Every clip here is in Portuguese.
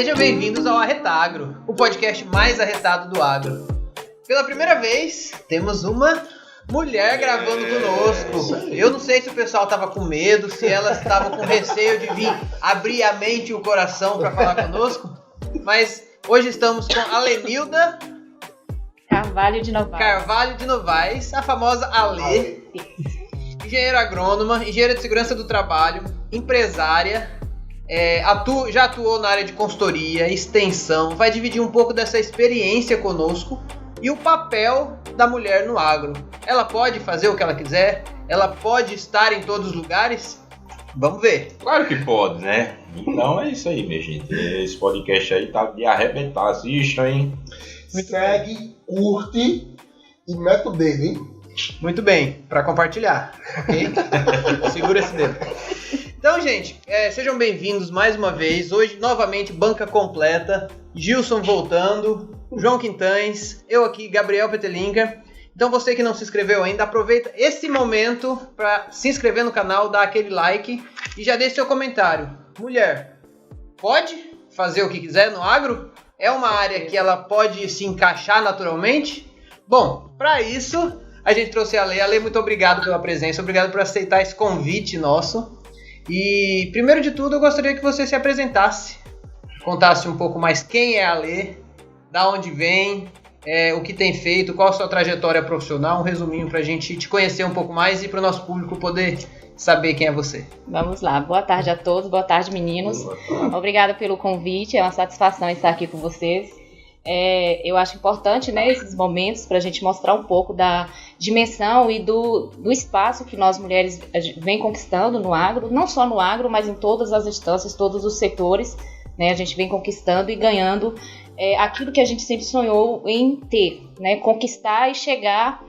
Sejam bem-vindos ao Arretagro, o podcast mais arretado do agro. Pela primeira vez, temos uma mulher gravando conosco. Eu não sei se o pessoal estava com medo, se elas estavam com receio de vir abrir a mente e o coração para falar conosco, mas hoje estamos com a Lenilda Carvalho de Novaes, a famosa Ale, engenheira agrônoma, engenheira de segurança do trabalho, empresária, já atuou na área de consultoria, extensão, vai dividir um pouco dessa experiência conosco e o papel da mulher no agro. Ela pode fazer o que ela quiser? Ela pode estar em todos os lugares? Vamos ver. Claro que pode, né? Então é isso aí, minha gente. Esse podcast aí tá de arrebentar. Assistam, hein? Segue, curte e mete o dedo, hein? Muito bem, para compartilhar, ok? Segura esse dedo. Então, gente, sejam bem-vindos mais uma vez. Hoje, novamente, banca completa. Gilson voltando, João Quintães, eu aqui, Gabriel Petelinga. Então, você que não se inscreveu ainda, aproveita esse momento para se inscrever no canal, dar aquele like e já deixe seu comentário. Mulher, pode fazer o que quiser no agro? É uma área que ela pode se encaixar naturalmente? Bom, para isso, a gente trouxe a Ale. Ale, muito obrigado pela presença, obrigado por aceitar esse convite nosso. E, primeiro de tudo, eu gostaria que você se apresentasse, contasse um pouco mais quem é a Ale, da onde vem, o que tem feito, qual a sua trajetória profissional, um resuminho para a gente te conhecer um pouco mais e para o nosso público poder saber quem é você. Vamos lá, boa tarde a todos, boa tarde meninos. Obrigada pelo convite, é uma satisfação estar aqui com vocês. Eu acho importante, né, esses momentos para a gente mostrar um pouco da dimensão e do espaço que nós mulheres vem conquistando no agro, não só no agro, mas em todas as instâncias, todos os setores, né, a gente vem conquistando e ganhando aquilo que a gente sempre sonhou em ter, né, conquistar e chegar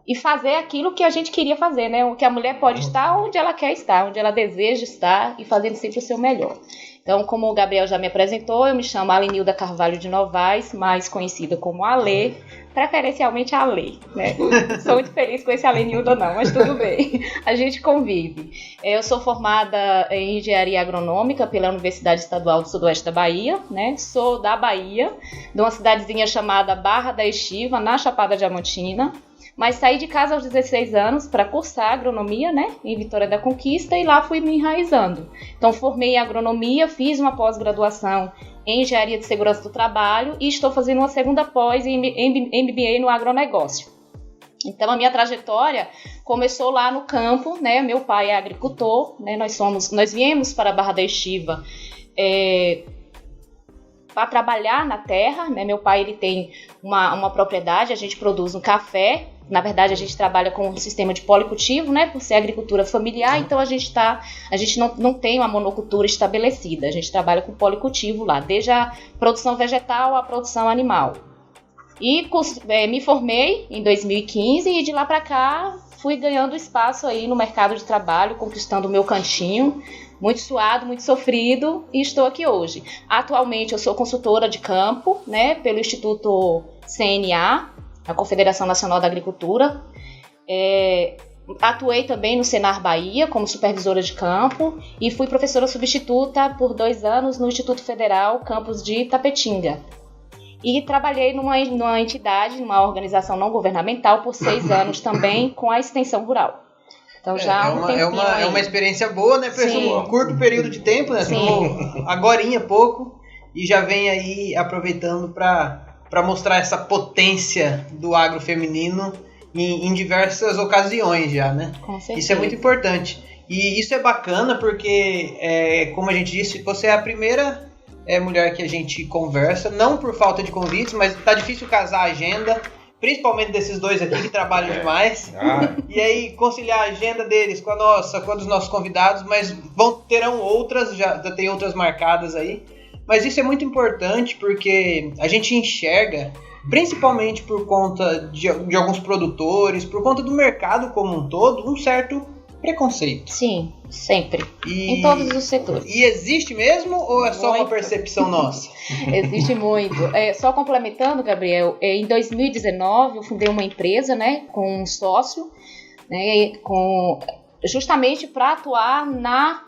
e fazer aquilo que a gente queria fazer, né, o que a mulher pode estar onde ela quer estar, onde ela deseja estar e fazendo sempre o seu melhor. Então, como o Gabriel já me apresentou, eu me chamo Lenilda Carvalho de Novaes, mais conhecida como Ale, preferencialmente Ale, né? Sou muito feliz com esse Lenilda não, mas tudo bem, a gente convive. Eu sou formada em Engenharia Agronômica pela Universidade Estadual do Sudoeste da Bahia, né? Sou da Bahia, de uma cidadezinha chamada Barra da Estiva, na Chapada Diamantina. Mas saí de casa aos 16 anos para cursar agronomia, né, em Vitória da Conquista, e lá fui me enraizando. Então formei em agronomia, fiz uma pós-graduação em engenharia de segurança do trabalho e estou fazendo uma segunda pós em MBA no agronegócio. Então a minha trajetória começou lá no campo, né, meu pai é agricultor, né, nós viemos para a Barra da Estiva para trabalhar na terra, né? Meu pai ele tem uma propriedade, a gente produz um café. Na verdade, a gente trabalha com um sistema de policultivo, né? Por ser agricultura familiar, então a gente não tem uma monocultura estabelecida. A gente trabalha com policultivo lá, desde a produção vegetal à produção animal. E me formei em 2015 e de lá para cá fui ganhando espaço aí no mercado de trabalho, conquistando o meu cantinho. Muito suado, muito sofrido, e estou aqui hoje. Atualmente eu sou consultora de campo, né, pelo Instituto CNA, a Confederação Nacional da Agricultura. Atuei também no Senar Bahia como supervisora de campo e fui professora substituta por 2 anos no Instituto Federal Campus de Itapetinga. E trabalhei numa entidade, numa organização não governamental por 6 anos também com a extensão rural. Então já é uma experiência boa, né, pessoal? Um curto período de tempo, né? Agorinha pouco, e já vem aí aproveitando para mostrar essa potência do agro feminino em diversas ocasiões já, né? Com certeza. Isso é muito importante. E isso é bacana porque, como a gente disse, você é a primeira mulher que a gente conversa, não por falta de convites, mas tá difícil casar a agenda, principalmente desses dois aqui que trabalham demais. E aí conciliar a agenda deles com a nossa, com a dos nossos convidados, mas terão outras, já tem outras marcadas aí. Mas isso é muito importante porque a gente enxerga, principalmente por conta de alguns produtores, por conta do mercado como um todo, um certo preconceito. Sim, sempre. Em todos os setores. E existe mesmo ou é só uma percepção nossa? Existe muito. Só complementando, Gabriel, em 2019 eu fundei uma empresa, né, com um sócio, né, justamente para atuar na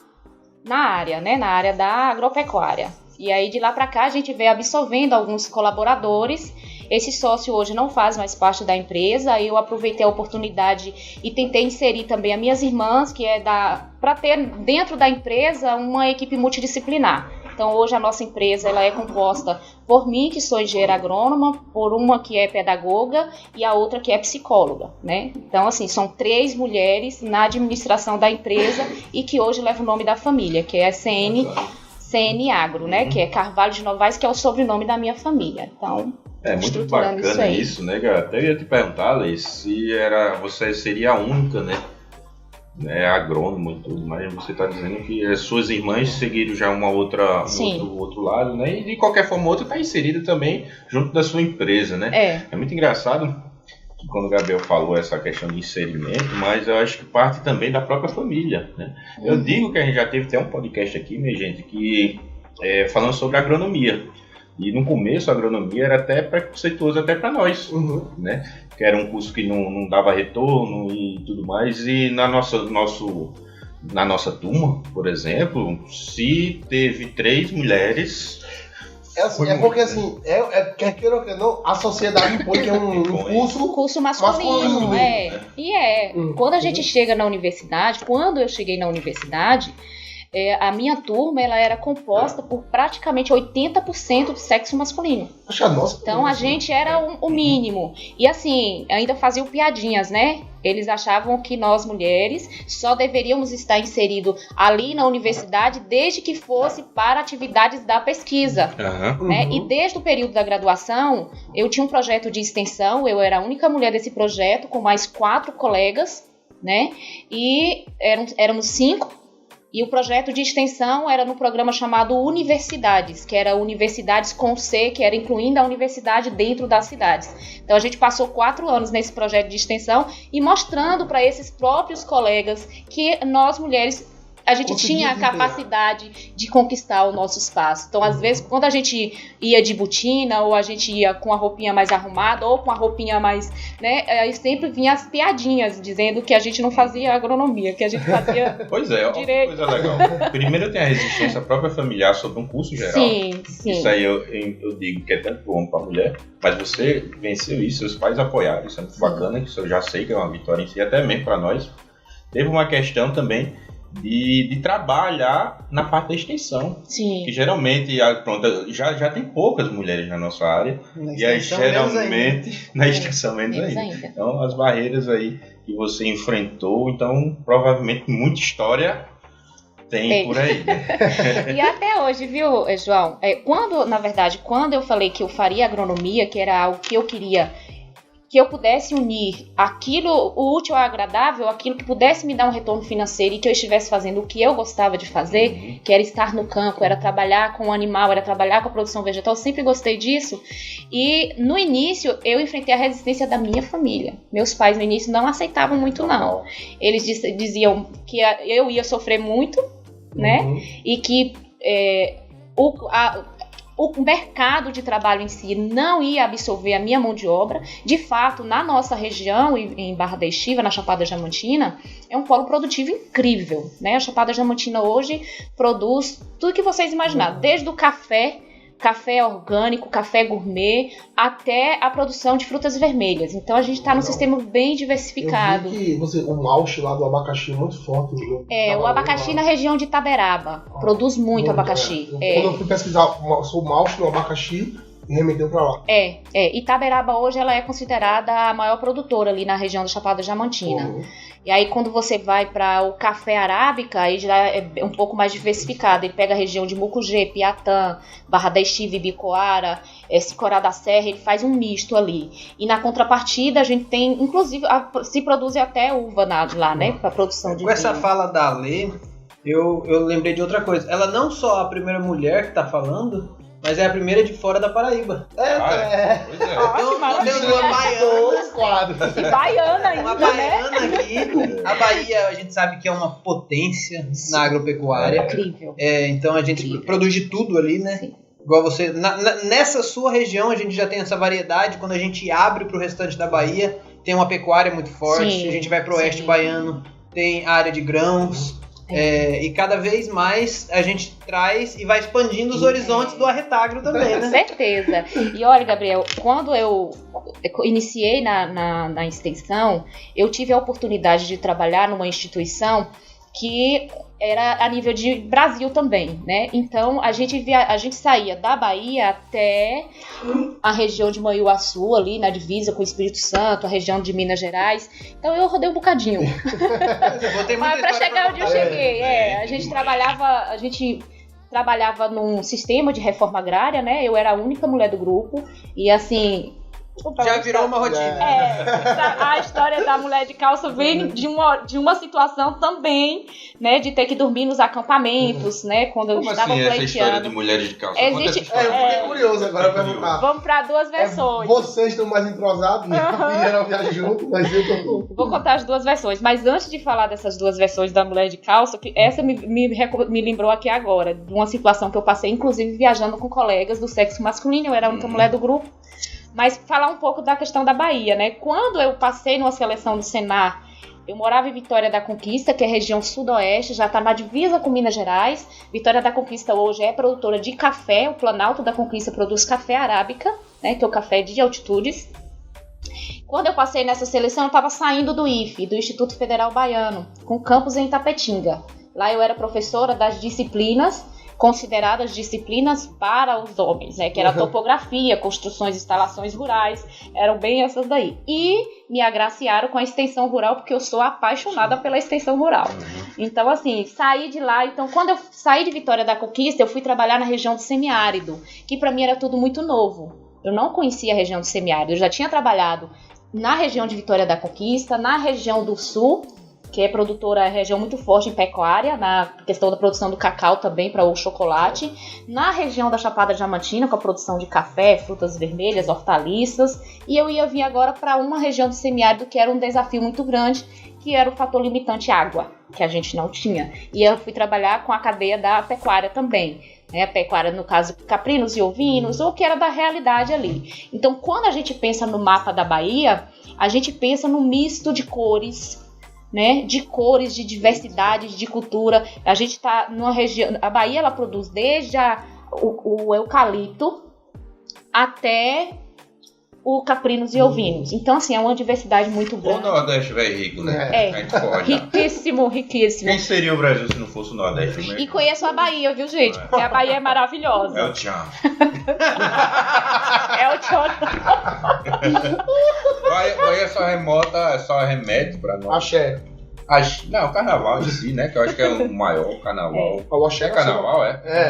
área, né, na área da agropecuária. E aí de lá para cá a gente veio absorvendo alguns colaboradores. Esse sócio hoje não faz mais parte da empresa. Aí eu aproveitei a oportunidade e tentei inserir também as minhas irmãs, que é para ter dentro da empresa uma equipe multidisciplinar. Então hoje a nossa empresa ela é composta por mim, que sou engenheira agrônoma, por uma que é pedagoga e a outra que é psicóloga, né? Então assim, são 3 mulheres na administração da empresa e que hoje leva o nome da família, que é a CN Agro, né? Que é Carvalho de Novaes, que é o sobrenome da minha família. Então, muito bacana isso, né, cara? Até ia te perguntar, Leis, se você seria a única, né? Agrônomo e tudo, mas você está dizendo que as suas irmãs seguiram já uma outra outro lado, né? E de qualquer forma, outra está inserida também junto da sua empresa, né? É muito engraçado que quando o Gabriel falou essa questão de inserimento, mas eu acho que parte também da própria família, né? Eu digo que a gente já teve até um podcast aqui, minha gente, que falando sobre agronomia. E no começo a agronomia era até preconceituosa até para nós, né? Que era um curso que não dava retorno e tudo mais. E na nossa turma, por exemplo, se teve 3 mulheres... porque assim, quer queira ou quer não, a sociedade impõe que é um curso masculino. Quando a gente chega na universidade, quando eu cheguei na universidade... a minha turma ela era composta por praticamente 80% de sexo masculino. Então a gente era o mínimo. E assim, ainda faziam piadinhas, né? Eles achavam que nós mulheres só deveríamos estar inseridos ali na universidade desde que fosse para atividades da pesquisa. Né? E desde o período da graduação, eu tinha um projeto de extensão, eu era a única mulher desse projeto, com mais 4 colegas, né? E éramos 5. E o projeto de extensão era no programa chamado Universidades, que era Universidades com C, que era incluindo a universidade dentro das cidades. Então a gente passou 4 anos nesse projeto de extensão e mostrando para esses próprios colegas que nós mulheres a gente tinha a capacidade de conquistar o nosso espaço. Então, às vezes, quando a gente ia de botina, ou a gente ia com a roupinha mais arrumada, ou com a roupinha mais, né, aí sempre vinha as piadinhas, dizendo que a gente não fazia agronomia, que a gente fazia pois é, direito. Coisa legal. Primeiro tem a resistência própria familiar sobre um curso geral. Sim. Isso aí eu digo que é tanto para o homem para a mulher, mas você venceu isso, seus pais apoiaram, isso é muito bacana, que eu já sei que é uma vitória em si, até mesmo para nós. Teve uma questão também de trabalhar na parte da extensão. Sim. Que geralmente, pronto, já tem poucas mulheres na nossa área. E aí, geralmente, na extensão menos ainda. Então, as barreiras aí que você enfrentou, então, provavelmente, muita história tem por aí. E até hoje, viu, João? Quando eu falei que eu faria agronomia, que era algo que eu queria... que eu pudesse unir aquilo, o útil ao agradável, aquilo que pudesse me dar um retorno financeiro e que eu estivesse fazendo o que eu gostava de fazer, que era estar no campo, era trabalhar com o animal, era trabalhar com a produção vegetal, eu sempre gostei disso. E no início eu enfrentei a resistência da minha família. Meus pais no início não aceitavam muito não. Eles diziam que eu ia sofrer muito, né? E que o mercado de trabalho em si não ia absorver a minha mão de obra. De fato, na nossa região, em Barra da Estiva, na Chapada Diamantina, é um polo produtivo incrível, né? A Chapada Diamantina hoje produz tudo que vocês imaginaram, desde o café orgânico, café gourmet, até a produção de frutas vermelhas. Então a gente está num sistema bem diversificado. Eu vi que o malte lá do abacaxi é muito forte. O abacaxi na região de Itaberaba produz muito abacaxi. Quando eu fui pesquisar o malte do abacaxi, me remeteu para lá. Itaberaba hoje ela é considerada a maior produtora ali na região da Chapada Diamantina. E aí quando você vai para o café arábica, aí já é um pouco mais diversificado. Ele pega a região de Mucugê, Piatã, Barra da Estiva, Ibicoara, Sicorá da Serra, ele faz um misto ali. E na contrapartida a gente tem, inclusive, se produz até uva lá, né, para produção de vinho. Com essa fala da Lê, eu lembrei de outra coisa. Ela não só a primeira mulher que está falando, mas é a primeira de fora da Paraíba. Pois é. Temos uma baiana. E baiana ainda, uma baiana aqui. A Bahia, a gente sabe que é uma potência na agropecuária. Incrível. Então a gente produz de tudo ali, né? Sim. Igual você. Nessa sua região a gente já tem essa variedade. Quando a gente abre para o restante da Bahia, tem uma pecuária muito forte. Sim. A gente vai para o oeste baiano, tem área de grãos. E cada vez mais a gente traz e vai expandindo os horizontes do Arretagro também, né? Com certeza. E olha, Gabriel, quando eu iniciei na extensão, eu tive a oportunidade de trabalhar numa instituição que era a nível de Brasil também, né? Então a gente saía da Bahia até a região de Manhuaçu, ali na divisa com o Espírito Santo, a região de Minas Gerais. Então eu rodei um bocadinho. Mas para chegar onde eu cheguei, a gente trabalhava num sistema de reforma agrária, né? Eu era a única mulher do grupo e assim. Já virou uma rotina. A história da mulher de calça vem de uma situação também, né, de ter que dormir nos acampamentos, né, quando eu estava pleiteando. Essa história de mulheres de calça? Eu fiquei curioso agora pra perguntar. Vamos para duas versões. Vocês estão mais entrosados, né? Vieram viajar junto, mas eu tô... Vou contar as duas versões, mas antes de falar dessas duas versões da mulher de calça, que essa me lembrou aqui agora, de uma situação que eu passei, inclusive, viajando com colegas do sexo masculino, eu era a única mulher do grupo. Mas falar um pouco da questão da Bahia, né? Quando eu passei numa seleção do Senar, eu morava em Vitória da Conquista, que é a região sudoeste, já está na divisa com Minas Gerais. Vitória da Conquista hoje é produtora de café, o Planalto da Conquista produz café arábica, né? Que é o café de altitudes. Quando eu passei nessa seleção, eu estava saindo do IFE, do Instituto Federal Baiano, com campus em Itapetinga. Lá eu era professora das disciplinas consideradas disciplinas para os homens, né? Que era topografia, construções, instalações rurais, eram bem essas daí. E me agraciaram com a extensão rural, porque eu sou apaixonada pela extensão rural. Então, assim, saí de lá. Então, quando eu saí de Vitória da Conquista, eu fui trabalhar na região do semiárido, que para mim era tudo muito novo. Eu não conhecia a região do semiárido, eu já tinha trabalhado na região de Vitória da Conquista, na região do sul, que é produtora, é região muito forte em pecuária, na questão da produção do cacau também para o chocolate, na região da Chapada Diamantina, com a produção de café, frutas vermelhas, hortaliças, e eu ia vir agora para uma região do semiárido que era um desafio muito grande, que era o fator limitante água, que a gente não tinha. E eu fui trabalhar com a cadeia da pecuária também, né? A pecuária, no caso, caprinos e ovinos, ou que era da realidade ali. Então, quando a gente pensa no mapa da Bahia, a gente pensa no misto de cores, né, de cores, de diversidade, de cultura. A gente está numa região... A Bahia, ela produz desde o eucalipto até o caprinos e ovinos. Então, assim, é uma diversidade muito grande. O Nordeste velho rico, né? É, a gente pode. riquíssimo. Quem seria o Brasil se não fosse o Nordeste? Né? E conheço a Bahia, viu, gente? Porque a Bahia é maravilhosa. É o tchan. É o tchan. Bahia só remete pra nós. Axé. Não, o carnaval em si, né? Que eu acho que é o maior carnaval. O axé é carnaval,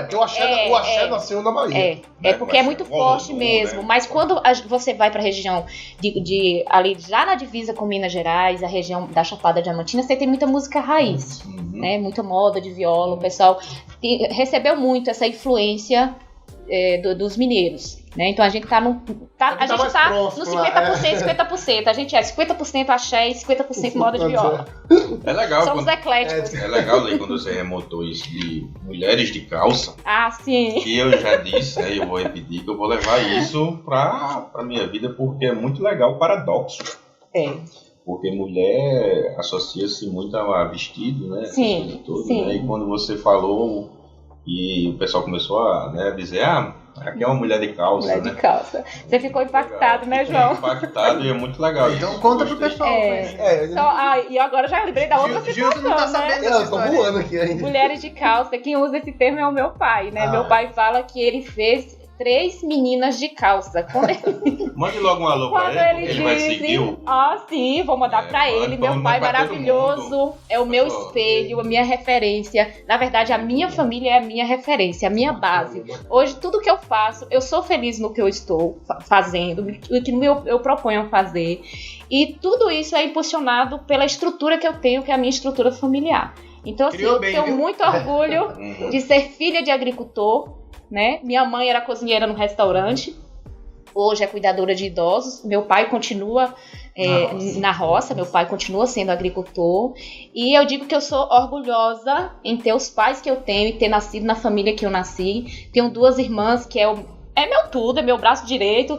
porque o axé nasceu na Bahia. Porque é muito forte mesmo. Né? Mas quando você vai para a região ali já na divisa com Minas Gerais, a região da Chapada Diamantina, você tem muita música raiz, né? Muita moda de viola. O pessoal recebeu muito essa influência dos mineiros. Né? Então a gente tá no 50%. A gente é 50% axé e 50% moda de viola. É legal. Somos ecléticos. É legal ler quando você remontou isso de mulheres de calça. Ah, sim. Que eu já disse, né? Eu vou repetir que eu vou levar isso pra minha vida, porque é muito legal o paradoxo. Porque mulher associa-se muito a vestido, né? Sim, sim. Né? E quando você falou e o pessoal começou a dizer, aqui é uma mulher de calça, mulher de calça. Você ficou impactado, né, João? Impactado e é muito legal. Então conta pro pessoal. E agora já lembrei da outra situação, não tá sabendo, né? Eu tô voando aqui ainda. Mulheres de calça, quem usa esse termo é o meu pai, né? Meu pai fala que ele fez 3 meninas de calça. Mande logo um alô pra ele, ele vai seguir sim, vou mandar pra ele. Meu pai maravilhoso, é o meu espelho, a minha referência. Na verdade, a minha família é a minha referência, a minha base. Hoje, tudo que eu faço, eu sou feliz no que eu estou fazendo, o que eu proponho a fazer. E tudo isso é impulsionado pela estrutura que eu tenho, que é a minha estrutura familiar. Então, assim, eu tenho muito orgulho de ser filha de agricultor, né? Minha mãe era cozinheira no restaurante, hoje é cuidadora de idosos. Meu pai continua na roça, meu pai continua sendo agricultor. E eu digo que eu sou orgulhosa em ter os pais que eu tenho e ter nascido na família que eu nasci. Tenho 2 irmãs que é meu tudo, é meu braço direito,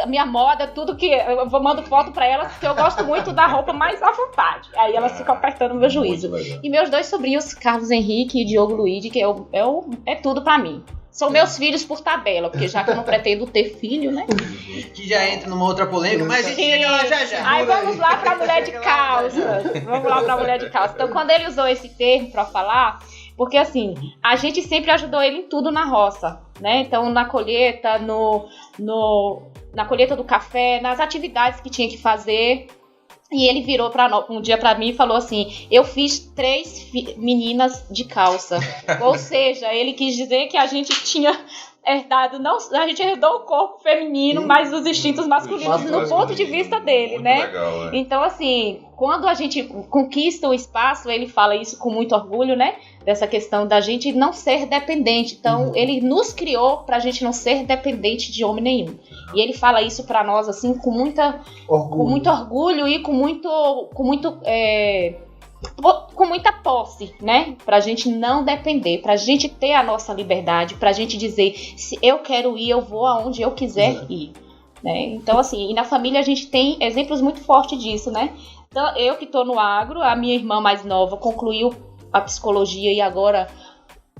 a minha moda, tudo que eu mando foto pra elas, porque eu gosto muito da roupa mais à vontade. Aí elas ficam apertando o meu juízo. E meus 2 sobrinhos, Carlos Henrique e Diogo Luigi, que é tudo pra mim. São meus filhos por tabela, porque já que eu não pretendo ter filho, né? Que já entra numa outra polêmica, mas isso chega lá já. Aí vamos lá pra mulher de calça. Vamos lá pra mulher de calça. Então, quando ele usou esse termo pra falar, porque assim, a gente sempre ajudou ele em tudo na roça, né? Então, na colheita, na colheita do café, nas atividades que tinha que fazer. E ele virou um dia pra mim e falou assim: eu fiz 3 meninas de calça. Ou seja, ele quis dizer que a gente tinha herdado, a gente herdou o corpo feminino, mas os instintos masculinos no ponto de vista dele, né? Legal, Então, assim, quando a gente conquista o espaço, ele fala isso com muito orgulho, né? Dessa questão da gente não ser dependente. Então, ele nos criou pra gente não ser dependente de homem nenhum. E ele fala isso pra nós, assim, com muito orgulho e com muita posse, né? Pra gente não depender, pra gente ter a nossa liberdade, pra gente dizer, se eu quero ir, eu vou aonde eu quiser ir, né? Então, assim, e na família a gente tem exemplos muito fortes disso, né? Então, eu que tô no agro, a minha irmã mais nova concluiu a psicologia e agora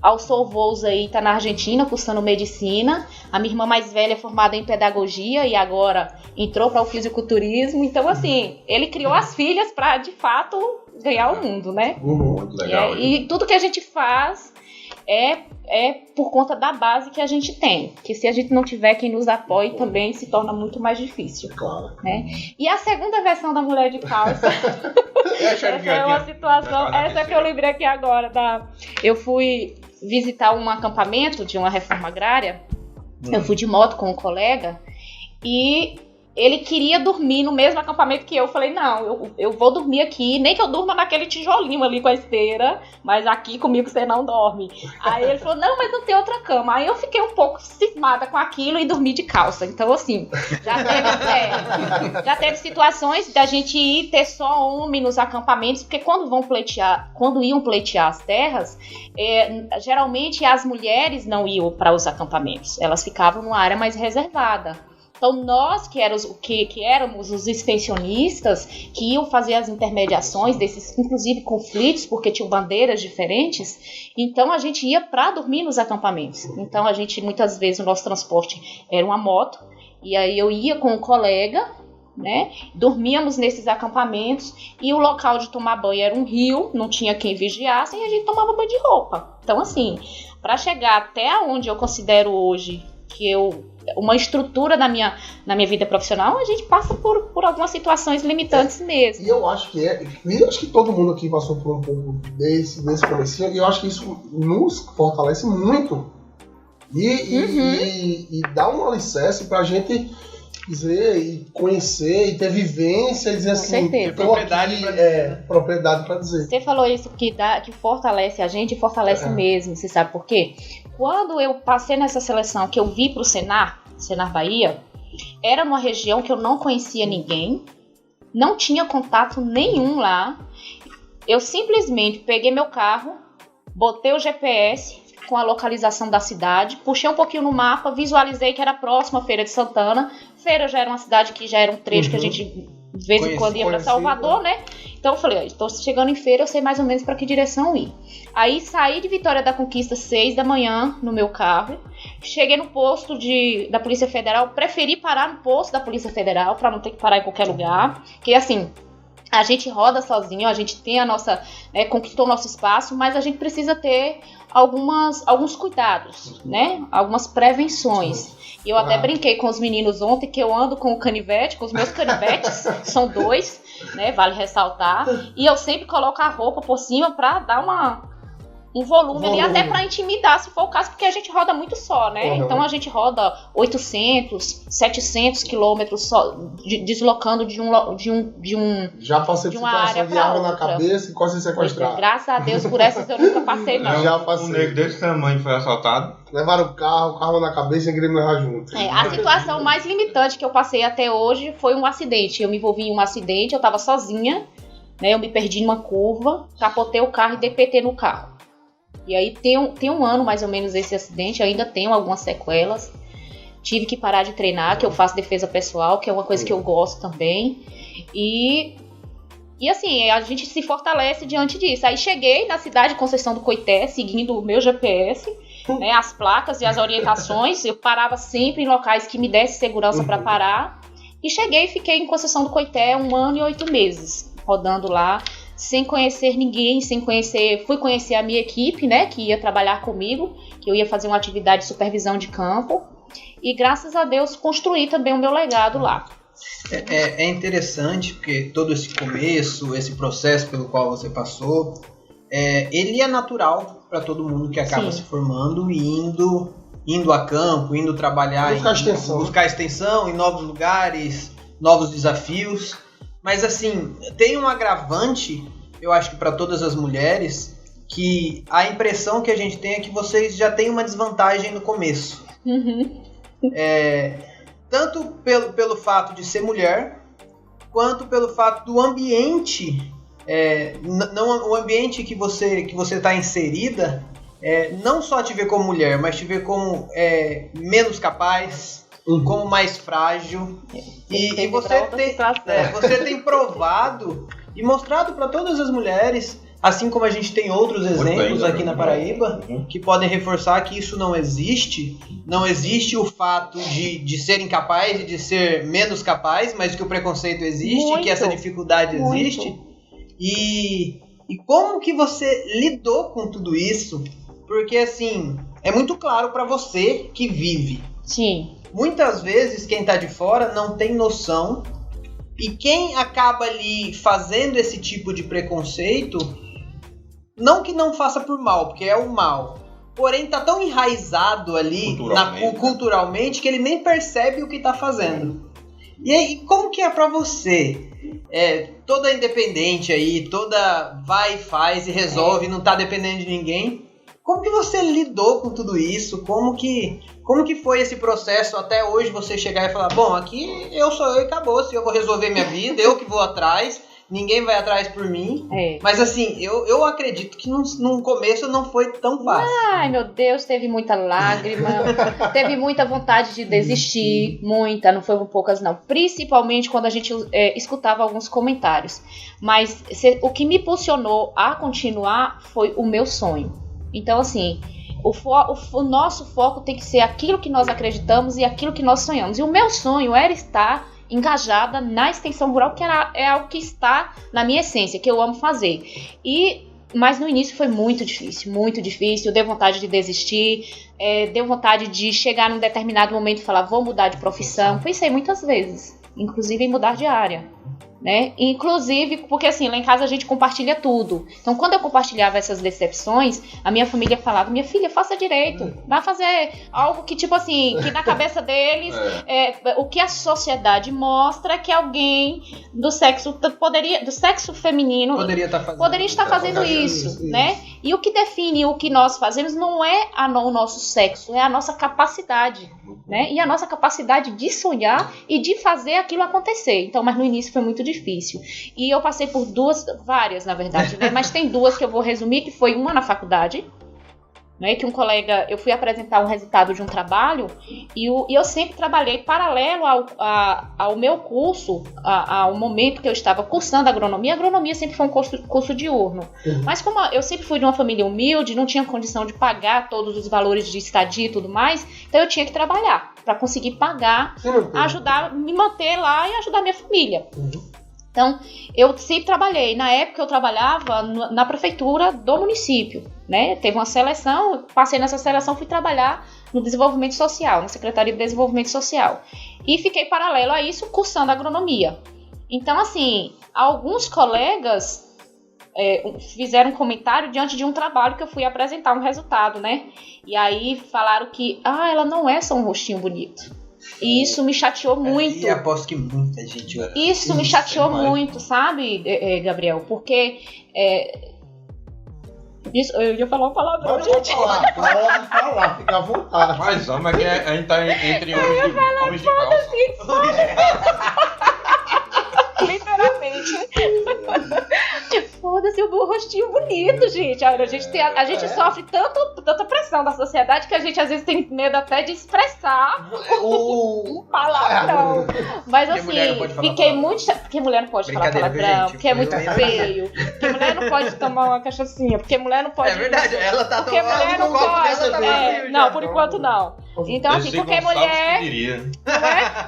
alçou voos aí, tá na Argentina cursando medicina. A minha irmã mais velha é formada em pedagogia e agora entrou para o fisiculturismo. Então, assim, ele criou as filhas para, de fato, ganhar o mundo, né? Muito legal. E tudo que a gente faz é por conta da base que a gente tem. Que se a gente não tiver quem nos apoie, também se torna muito mais difícil. Claro. Né? E a segunda versão da mulher de calça... essa é uma situação... Essa que eu lembrei aqui agora. Eu fui visitar um acampamento de uma reforma agrária. Eu fui de moto com um colega e ele queria dormir no mesmo acampamento que eu. Eu falei, não, eu vou dormir aqui, nem que eu durma naquele tijolinho ali com a esteira, mas aqui comigo você não dorme. Aí ele falou, não, mas não tem outra cama. Aí eu fiquei um pouco cismada com aquilo e dormi de calça. Então, assim, já teve situações da gente ir ter só homem nos acampamentos, porque quando iam pleitear as terras, geralmente as mulheres não iam para os acampamentos, elas ficavam numa área mais reservada. Então, nós que éramos os extensionistas, que iam fazer as intermediações desses, inclusive, conflitos, porque tinham bandeiras diferentes, então a gente ia para dormir nos acampamentos. Então, a gente, muitas vezes, o nosso transporte era uma moto, e aí eu ia com um colega, né? Dormíamos nesses acampamentos, e o local de tomar banho era um rio, não tinha quem vigiasse, e a gente tomava banho de roupa. Então, assim, para chegar até onde eu considero hoje uma estrutura na minha vida profissional, a gente passa por algumas situações limitantes mesmo. E eu acho que todo mundo aqui passou por um pouco desse comecinho, e eu acho que isso nos fortalece muito e dá um alicerce pra gente dizer e conhecer e ter vivência e dizer assim, propriedade pra dizer. Você falou isso que fortalece a gente, fortalece mesmo, você sabe por quê? Quando eu passei nessa seleção, que eu vi pro Senar Bahia, era numa região que eu não conhecia ninguém, não tinha contato nenhum lá. Eu simplesmente peguei meu carro, botei o GPS com a localização da cidade, puxei um pouquinho no mapa, visualizei que era próximo à Feira de Santana. Feira já era uma cidade que já era um trecho que a gente de vez em quando ia para Salvador, né? Então eu falei, estou chegando em Feira, eu sei mais ou menos para que direção ir. Aí saí de Vitória da Conquista 6 da manhã no meu carro, cheguei no posto da Polícia Federal, preferi parar no posto da Polícia Federal para não ter que parar em qualquer lugar, que assim, a gente roda sozinho, a gente tem conquistou o nosso espaço, mas a gente precisa ter alguns cuidados, né? Algumas prevenções. E eu até brinquei com os meninos ontem que eu ando com o canivete, com os meus canivetes, são 2, né? Vale ressaltar. E eu sempre coloco a roupa por cima pra dar um volume ali, até pra intimidar, se for o caso, porque a gente roda muito só, né? Então a gente roda 800, 700 quilômetros só, deslocando de um Já passei por situação de arma na cabeça e quase sequestrado. Graças a Deus, por essas eu nunca passei, não. Já passei. Um negro desse tamanho foi assaltado. Levaram o carro na cabeça e queriam me levar junto. A situação mais limitante que eu passei até hoje foi um acidente. Eu me envolvi em um acidente, eu tava sozinha, né? Eu me perdi numa curva, capotei o carro e dei PT no carro. E aí tem um ano mais ou menos esse acidente, eu ainda tenho algumas sequelas. tive que parar de treinar, que eu faço defesa pessoal, que é uma coisa que eu gosto também. E assim, a gente se fortalece diante disso. Aí cheguei na cidade de Conceição do Coité, seguindo o meu GPS, né, as placas e as orientações. Eu parava sempre em locais que me dessem segurança para parar. E cheguei e fiquei em Conceição do Coité 1 ano e 8 meses, rodando lá, sem conhecer ninguém, fui conhecer a minha equipe, né, que ia trabalhar comigo, que eu ia fazer uma atividade de supervisão de campo. E graças a Deus construí também o meu legado lá. É interessante porque todo esse começo, esse processo pelo qual você passou, ele é natural para todo mundo que acaba se formando e indo a campo, indo trabalhar, buscar extensão em novos lugares, novos desafios. Mas assim, tem um agravante, eu acho que para todas as mulheres, que a impressão que a gente tem é que vocês já têm uma desvantagem no começo. Tanto pelo fato de ser mulher, quanto pelo fato do ambiente, o ambiente que você está inserida, não só te ver como mulher, mas te ver como menos capaz, como mais frágil. E você tem provado e mostrado para todas as mulheres, assim como a gente tem outros exemplos aqui na Paraíba, que podem reforçar que isso não existe. Não existe o fato de ser incapaz e de ser menos capaz, mas que o preconceito existe, que essa dificuldade existe. E como que você lidou com tudo isso? Porque, assim, é muito claro para você que vive. Sim. Muitas vezes quem tá de fora não tem noção, e quem acaba ali fazendo esse tipo de preconceito, não que não faça por mal, porque é o mal, porém tá tão enraizado ali culturalmente que ele nem percebe o que tá fazendo. E aí, como que é pra você? Toda independente aí, toda vai, faz e resolve, não tá dependendo de ninguém. Como que você lidou com tudo isso? Como que foi esse processo até hoje você chegar e falar, bom, aqui eu sou eu e acabou, se eu vou resolver minha vida, eu que vou atrás, ninguém vai atrás por mim. Mas assim, eu acredito que no começo não foi tão fácil. Ai, meu Deus, teve muita lágrima, teve muita vontade de desistir, muita, não foram poucas não. Principalmente quando a gente escutava alguns comentários. Mas o que me impulsionou a continuar foi o meu sonho. Então, assim, o nosso foco tem que ser aquilo que nós acreditamos e aquilo que nós sonhamos. E o meu sonho era estar engajada na extensão rural, que é algo que está na minha essência, que eu amo fazer. Mas no início foi muito difícil, deu vontade de desistir, deu vontade de chegar num determinado momento e falar, vou mudar de profissão. Pensei muitas vezes, inclusive em mudar de área. Né? Inclusive, porque assim, lá em casa a gente compartilha tudo. Então, quando eu compartilhava essas decepções, a minha família falava, minha filha, faça direito, vai fazer algo que, tipo assim, que na cabeça deles, o que a sociedade mostra que alguém do sexo feminino poderia estar fazendo isso, né? E o que define o que nós fazemos não é o nosso sexo, é a nossa capacidade, né? E a nossa capacidade de sonhar e de fazer aquilo acontecer. Então, mas no início foi muito difícil. E eu passei por várias, na verdade, né? Mas tem duas que eu vou resumir, que foi uma na faculdade, né? Que um colega, eu fui apresentar um resultado de um trabalho e eu sempre trabalhei paralelo ao meu curso, ao momento que eu estava cursando agronomia. A agronomia sempre foi um curso diurno. Mas como eu sempre fui de uma família humilde, não tinha condição de pagar todos os valores de estadia e tudo mais, então eu tinha que trabalhar para conseguir pagar, ajudar, me manter lá e ajudar minha família. Então, eu sempre trabalhei. Na época, eu trabalhava na prefeitura do município, né? Teve uma seleção, passei nessa seleção, fui trabalhar no desenvolvimento social, na Secretaria de Desenvolvimento Social. E fiquei paralelo a isso, cursando agronomia. Então, assim, alguns colegas fizeram um comentário diante de um trabalho que eu fui apresentar um resultado, né? E aí falaram que, ela não é só um rostinho bonito. E isso me chateou muito. E aposto que muita gente... Isso me chateou muito, sabe, Gabriel? Porque... eu ia falar uma palavra, gente. Pode falar, fica à vontade. Mas a gente tá entre homens de calça. Literalmente. foda-se o rostinho bonito, gente. A gente sofre tanta pressão da sociedade que a gente às vezes tem medo até de expressar um palavrão. Mas assim, fiquei muito... Porque mulher não pode falar palavrão, porque é muito feio. Porque mulher não pode tomar uma cachaçinha, porque mulher não pode... É verdade, ela tá porque tomando mulher não pode. Não, por enquanto não. Então assim, porque mulher...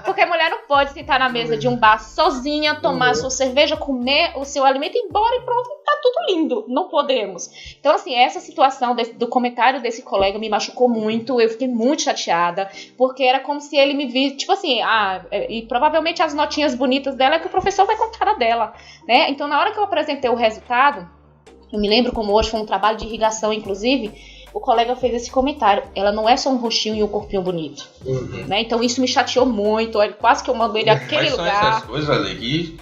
Porque mulher não pode sentar na mesa de um bar sozinha, tomar a sua cerveja, comer o seu alimento e ir embora e pronto, tá tudo lindo. Não podemos. Então assim, essa situação do comentário desse colega me machucou muito, eu fiquei muito chateada, porque era como se ele me visse, tipo assim, e provavelmente as notinhas bonitas dela é que o professor vai contar a dela, né? Então na hora que eu apresentei o resultado, eu me lembro como hoje foi um trabalho de irrigação, inclusive, o colega fez esse comentário. Ela não é só um rostinho e um corpinho bonito. Né? Então isso me chateou muito. Quase que eu mando ele àquele lugar. Mas são essas coisas ali que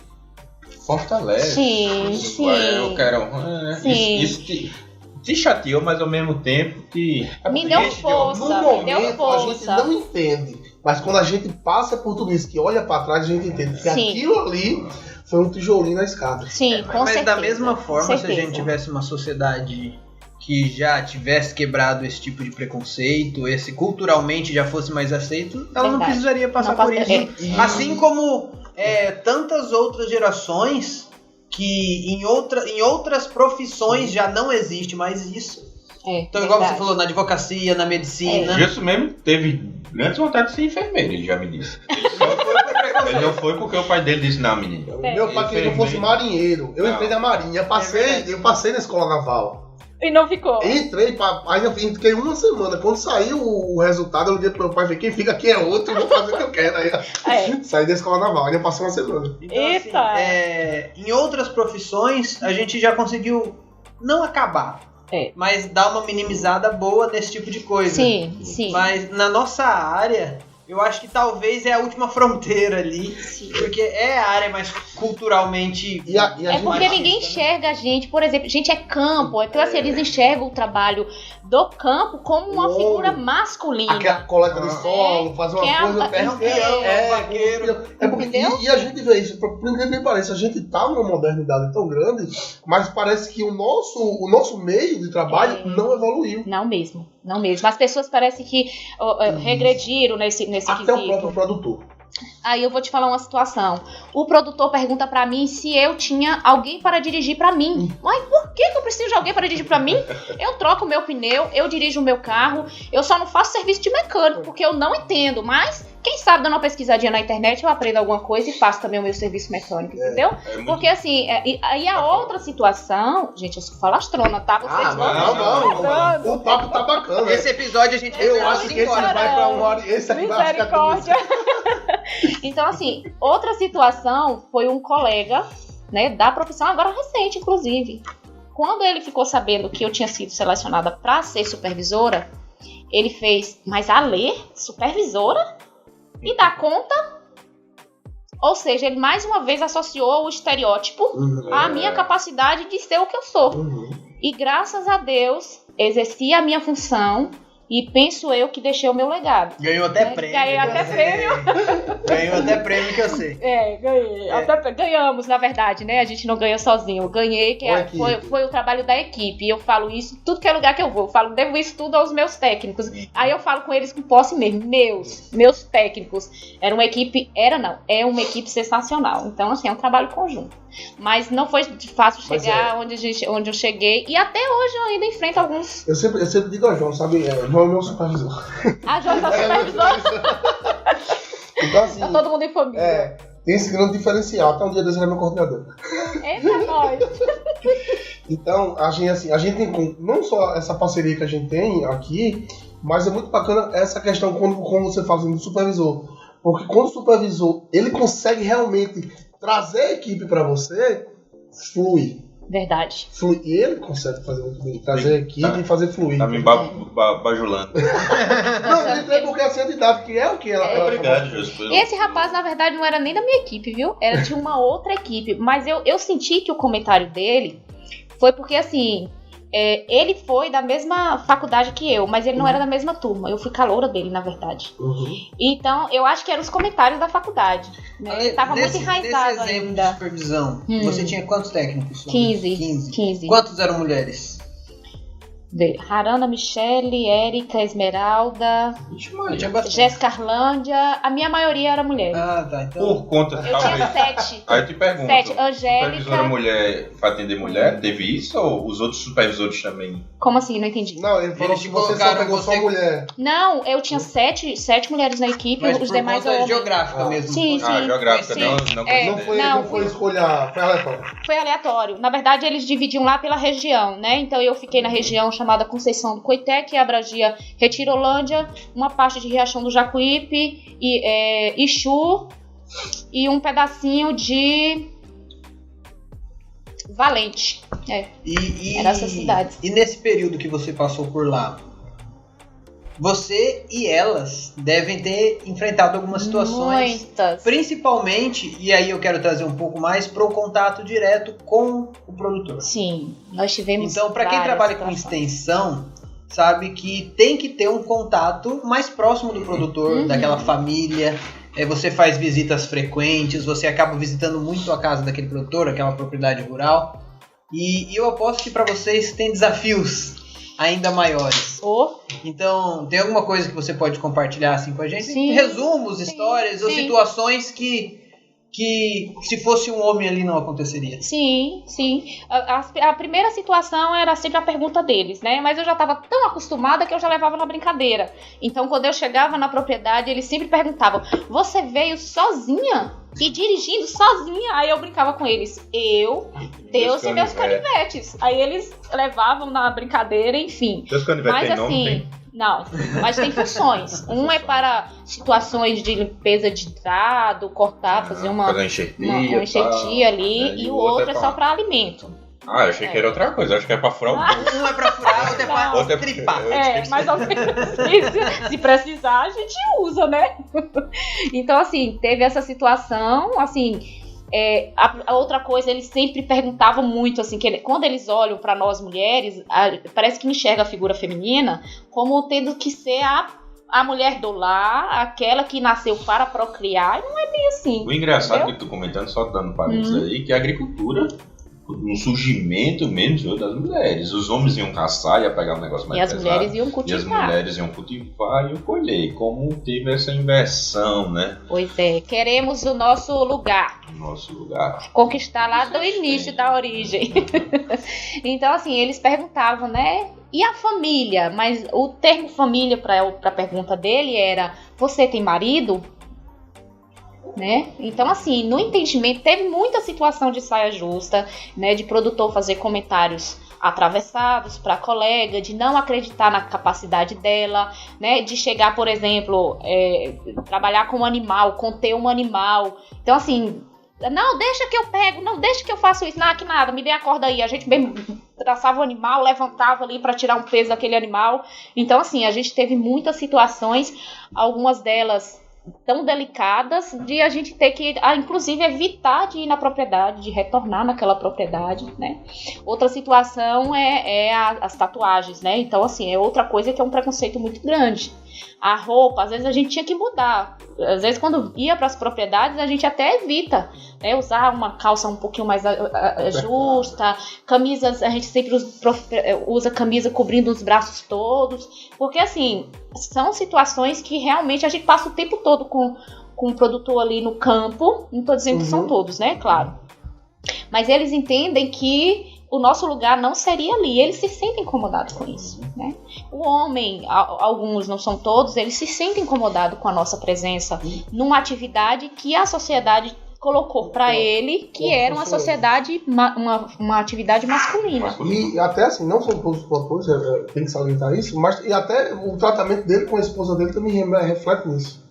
fortalecem. Sim. Eu quero... Isso te chateou, mas ao mesmo tempo que... Me deu força. No momento a gente não entende. Mas quando a gente passa por tudo isso, que olha pra trás, a gente entende que aquilo ali foi um tijolinho na escada. Sim, com certeza. Mas da mesma forma, se a gente tivesse uma sociedade que já tivesse quebrado esse tipo de preconceito, esse culturalmente já fosse mais aceito, ela não precisaria passar por isso. Assim como tantas outras gerações que em outras profissões já não existe mais isso. Então, igual você falou, na advocacia, na medicina. Isso mesmo teve grandes vontade de ser enfermeiro, ele já me disse. Ele não foi porque o pai dele disse, não, menino. Meu pai queria que eu fosse marinheiro. Eu entrei na marinha, eu passei na escola naval. E não ficou. Entrei, aí eu fiquei uma semana. Quando saiu o resultado, eu liguei pro meu pai e falei, quem fica aqui é outro, eu vou fazer o que eu quero. Aí saí da escola naval, aí eu passei uma semana. Então, assim, em outras profissões, a gente já conseguiu não acabar. Mas dar uma minimizada boa nesse tipo de coisa. Sim. Mas na nossa área, eu acho que talvez é a última fronteira ali. Sim. Porque é a área mais culturalmente... porque ninguém enxerga a gente. Por exemplo, a gente é campo. Então assim, eles enxergam o trabalho do campo como uma figura masculina. Aquela coleta de solo, fazer uma coisa... E a gente vê isso, por incrível que pareça, a gente tá numa modernidade tão grande, mas parece que o nosso meio de trabalho não evoluiu. Não mesmo. As pessoas parecem que regrediram nesse até quesito. O próprio produtor. Aí eu vou te falar uma situação. O produtor pergunta pra mim se eu tinha alguém para dirigir pra mim. Mas por que eu preciso de alguém para dirigir pra mim? Eu troco o meu pneu, eu dirijo o meu carro, eu só não faço serviço de mecânico, porque eu não entendo, mas... Quem sabe dando uma pesquisadinha na internet eu aprendo alguma coisa e faço também o meu serviço mecânico, entendeu? Porque assim, aí a outra situação... Gente, eu sou falastrona, tá? Vocês não. O papo tá bacana. Esse episódio a gente... Eu acho que esse vai pra uma hora... Esse aqui vai ficar misericórdia. Então assim, outra situação foi um colega, né, da profissão agora recente, inclusive. Quando ele ficou sabendo que eu tinha sido selecionada pra ser supervisora, ele fez, mas a Lê, supervisora? E dá conta? Ou seja, ele mais uma vez associou o estereótipo à minha capacidade de ser o que eu sou. E graças a Deus, exerci a minha função e penso eu que deixei o meu legado. Ganhou até prêmio. Ganhou até prêmio que eu sei. Ganhei. Até ganhamos, na verdade, né? A gente não ganha sozinho. Eu ganhei, que foi o trabalho da equipe. E eu falo isso, tudo que é lugar que eu vou. Eu devo isso tudo aos meus técnicos. Aí eu falo com eles com posse mesmo. Meus técnicos. É uma equipe sensacional. Então, assim, é um trabalho conjunto. Mas não foi fácil chegar onde eu cheguei. E até hoje eu ainda enfrento alguns... Eu sempre digo a João, sabe? João é meu supervisor. A João é supervisor. Então, assim, tá todo mundo em família. Tem esse grande diferencial. Até um dia desse ele é meu coordenador. Eita, nós. Então, a gente tem não só essa parceria que a gente tem aqui, mas é muito bacana essa questão quando você fala do supervisor. Porque quando o supervisor, ele consegue realmente trazer a equipe para você, flui. Verdade. Flui. E ele consegue fazer muito bem, trazer a equipe e fazer fluir. Tá me bajulando. Não, entrei porque a didática que é o que ela... Obrigado, E esse rapaz, na verdade, não era nem da minha equipe, viu? Era de uma outra equipe. Mas eu senti que o comentário dele foi porque, assim, ele foi da mesma faculdade que eu, mas ele não era da mesma turma. Eu fui caloura dele, na verdade. Então, eu acho que eram os comentários da faculdade. Né? Ele estava muito enraizado nesse exemplo ainda. de supervisão, você tinha quantos técnicos? 15. Quantos eram mulheres? Harana, Michele, Érica, Esmeralda, Jéssica Arlândia. A minha maioria era mulher. Ah, tá. Então... Por conta, eu tinha 7. Aí eu te pergunto, 7. Angélica. Supervisora mulher para atender mulher, teve isso ou os outros supervisores também? Como assim? Não entendi. Não, ele falou que você só pegou só mulher. Não, eu tinha 7 mulheres na equipe, mas os demais homens. Geográfica mesmo. Sim. Geográfica, não foi escolha, foi aleatório. Foi aleatório. Na verdade, eles dividiam lá pela região, né? Então eu fiquei na região chamada Conceição do Coité, que abrangia Retirolândia, uma parte de Riachão do Jacuípe, Ixu e um pedacinho de Valente. Era essas cidades. E nesse período que você passou por lá, você e elas devem ter enfrentado algumas situações. Muitas. Principalmente, e aí eu quero trazer um pouco mais, para o contato direto com o produtor. Sim, nós tivemos. Então, para quem trabalha com extensão, sabe que tem que ter um contato mais próximo do produtor, daquela família. Você faz visitas frequentes, você acaba visitando muito a casa daquele produtor, aquela propriedade rural. E eu aposto que para vocês tem desafios ainda maiores. Então, tem alguma coisa que você pode compartilhar assim com a gente? Sim. Resumos, histórias ou situações que se fosse um homem ali não aconteceria. Sim. A primeira situação era sempre a pergunta deles, né? Mas eu já estava tão acostumada que eu já levava na brincadeira. Então, quando eu chegava na propriedade, eles sempre perguntavam: você veio sozinha? E dirigindo sozinha? Aí eu brincava com eles: Deus e meus canivetes. Aí eles levavam na brincadeira, enfim. Deus canivetes mas tem assim, nome, tem? Não, mas tem funções. Um é para situações de limpeza de gado, cortar, fazer uma enxertia ali, e o outro é só para alimento. Eu achei que era outra coisa, acho que é para furar o bolso. Um é para furar, outro é para tripar. Mais ou menos. Se precisar, a gente usa, né? Então, assim, teve essa situação, assim. A outra coisa, eles sempre perguntavam muito, assim, que quando eles olham para nós mulheres, parece que enxerga a figura feminina como tendo que ser a mulher do lar, aquela que nasceu para procriar, e não é bem assim. O engraçado que eu tô comentando, só dando parênteses aí, que a agricultura, no surgimento mesmo das mulheres. Os homens iam caçar, ia pegar um negócio mais pesado. E as mulheres iam cultivar. E as mulheres iam cultivar e iam colher. Como teve essa inversão, né? Pois é, queremos o nosso lugar. Conquistar lá do início da origem. Então, assim, eles perguntavam, né? E a família? Mas o termo família para a pergunta dele era: você tem marido? Né? Então, assim, no entendimento, teve muita situação de saia justa, né, de produtor fazer comentários atravessados para a colega, de não acreditar na capacidade dela, né, de chegar, por exemplo, trabalhar com um animal, conter um animal. Então, assim, não, deixa que eu pego, não, deixa que eu faço isso, não, que nada, me dê a corda aí. A gente bem traçava o animal, levantava ali para tirar um peso daquele animal. Então, assim, a gente teve muitas situações, algumas delas tão delicadas, de a gente ter que, inclusive, evitar de ir na propriedade, de retornar naquela propriedade, né? Outra situação é as tatuagens, né? Então, assim, é outra coisa que é um preconceito muito grande. A roupa, às vezes a gente tinha que mudar. Às vezes, quando ia para as propriedades, a gente até evita, né, usar uma calça um pouquinho mais justa, camisas, a gente sempre usa camisa cobrindo os braços todos, porque, assim, são situações que realmente a gente passa o tempo todo com o produtor ali no campo. Não estou dizendo que são todos, né? Claro. Mas eles entendem que o nosso lugar não seria ali. Eles se sentem incomodados com isso, né? O homem, alguns, não são todos, eles se sentem incomodados com a nossa presença numa atividade que a sociedade colocou para ele, que era uma sociedade, uma atividade masculina. E até assim, não são todos os produtores, tem que salientar isso, mas e até o tratamento dele com a esposa dele também reflete nisso.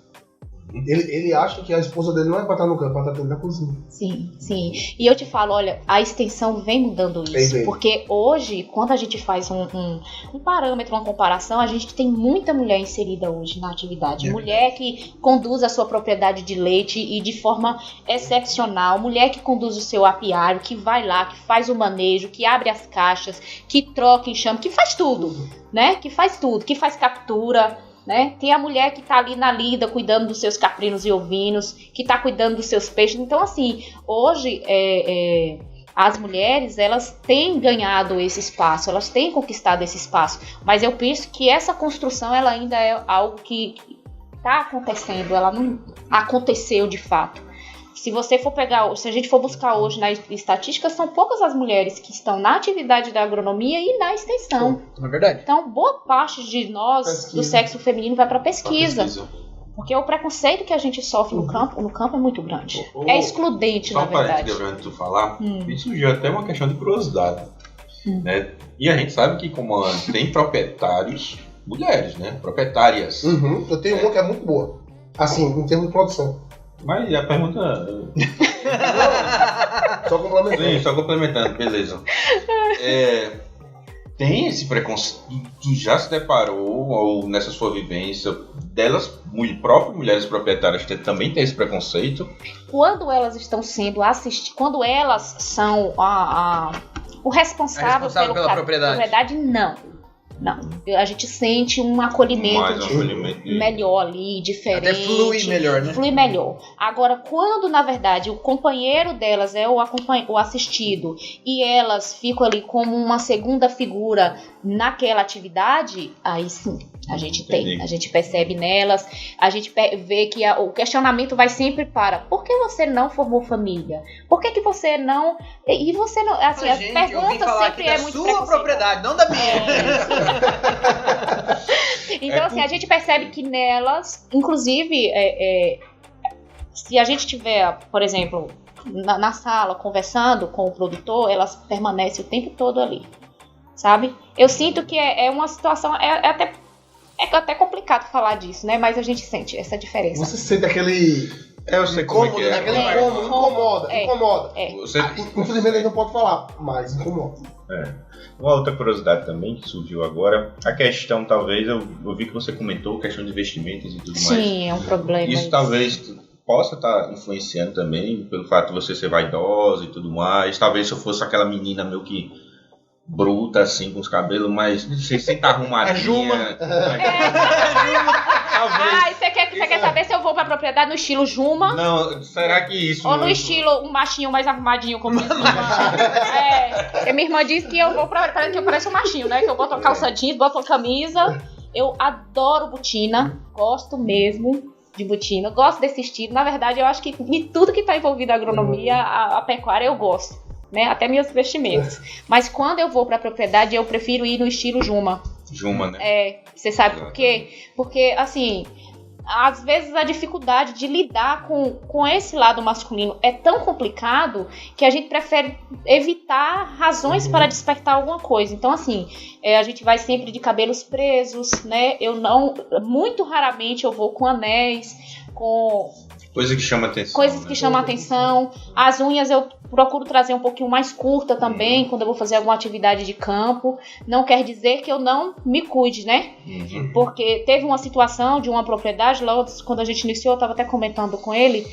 Ele acha que a esposa dele não é pra estar no campo, é pra estar dentro da cozinha. Sim, sim. E eu te falo, olha, a extensão vem mudando isso. Vem. Porque hoje, quando a gente faz um parâmetro, uma comparação, a gente tem muita mulher inserida hoje na atividade. Mulher que conduz a sua propriedade de leite e de forma excepcional. Mulher que conduz o seu apiário, que vai lá, que faz o manejo, que abre as caixas, que troca, enxame, que faz tudo, né? Que faz tudo, que faz captura. Né? Tem a mulher que está ali na lida, cuidando dos seus caprinos e ovinos, que está cuidando dos seus peixes. Então, assim, hoje as mulheres, elas têm ganhado esse espaço, elas têm conquistado esse espaço. Mas eu penso que essa construção, ela ainda é algo que está acontecendo, ela não aconteceu de fato. Se a gente for buscar hoje na estatística, são poucas as mulheres que estão na atividade da agronomia e na extensão. É verdade. Então, boa parte de nós, do sexo feminino, vai para pesquisa. Porque o preconceito que a gente sofre no campo é muito grande. É excludente, na verdade. Só para tu falar, isso surgiu até uma questão de curiosidade. Né? E a gente sabe que como tem proprietários, mulheres, né? Proprietárias. Eu tenho uma que é muito boa. Assim, em termos de produção. Mas a pergunta... Só complementando. Sim, só complementando, beleza. Tem esse preconceito? Tu já se deparou, ou nessa sua vivência, delas, próprias mulheres proprietárias também tem esse preconceito? Quando elas estão sendo assistidas, quando elas são o responsável pela propriedade, não. A gente sente um acolhimento melhor ali, diferente. Até flui melhor, né? Flui melhor. Agora, quando, na verdade, o companheiro delas é o assistido e elas ficam ali como uma segunda figura naquela atividade, aí sim, a gente tem. A gente percebe nelas, a gente vê que o questionamento vai sempre para: por que você não formou família? Por que você não... E você não... Assim, as perguntas sempre é muito sua propriedade, não da minha. Então, assim, a gente percebe que nelas, inclusive, se a gente tiver, por exemplo, na sala conversando com o produtor, elas permanecem o tempo todo ali, sabe? Eu sinto que é uma situação, é até complicado falar disso, né? Mas a gente sente essa diferença. Você sente aquele... Eu sei como é que é. Aquele incomoda. Infelizmente a gente não pode falar, mas incomoda. Uma outra curiosidade também que surgiu agora, a questão, talvez, eu vi que você comentou, questão de investimentos e tudo mais. Sim, é um problema. Isso talvez possa estar influenciando também, pelo fato de você ser vaidosa e tudo mais. Talvez se eu fosse aquela menina meio que bruta, assim, com os cabelos, mas sem estar arrumadinha. Juma. Talvez. Você quer saber se eu vou pra propriedade no estilo Juma? Não, será que isso... Ou no estilo um machinho mais arrumadinho, como minha irmã. Porque minha irmã disse que eu vou pra que eu pareço um machinho, né? Que eu boto calça jeans, boto camisa. Eu adoro botina, gosto mesmo de botina, gosto desse estilo. Na verdade, eu acho que de tudo que tá envolvido a agronomia, a pecuária, eu gosto. Né? Até meus vestimentos. Mas quando eu vou pra propriedade, eu prefiro ir no estilo Juma. Juma, né? Você sabe por quê? Porque, assim, às vezes a dificuldade de lidar com esse lado masculino é tão complicado que a gente prefere evitar razões para despertar alguma coisa. Então, assim, a gente vai sempre de cabelos presos, né? Muito raramente eu vou com anéis, com... Coisa que chama atenção. Coisas que chamam atenção. As unhas eu procuro trazer um pouquinho mais curta também, quando eu vou fazer alguma atividade de campo. Não quer dizer que eu não me cuide, né? Porque teve uma situação de uma propriedade, logo quando a gente iniciou, eu estava até comentando com ele,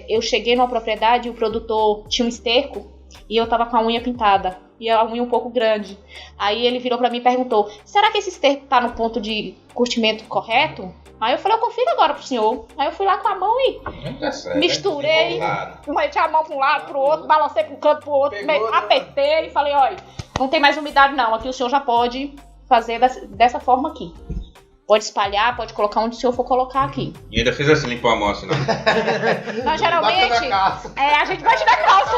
eu cheguei numa propriedade e o produtor tinha um esterco e eu estava com a unha pintada. E a unha um pouco grande. Aí ele virou pra mim e perguntou: será que esse esterco tá no ponto de curtimento correto? Aí eu falei: eu confiro agora pro senhor. Aí eu fui lá com a mão e misturei, meti a mão pra um lado, pro outro, balancei pra um canto, pro outro, apertei e falei: olha, não tem mais umidade não, aqui o senhor já pode fazer dessa forma aqui. Pode espalhar, pode colocar onde o senhor for colocar aqui. E ainda fez assim, limpou a mão assim, não? Mas geralmente, a gente bate na calça.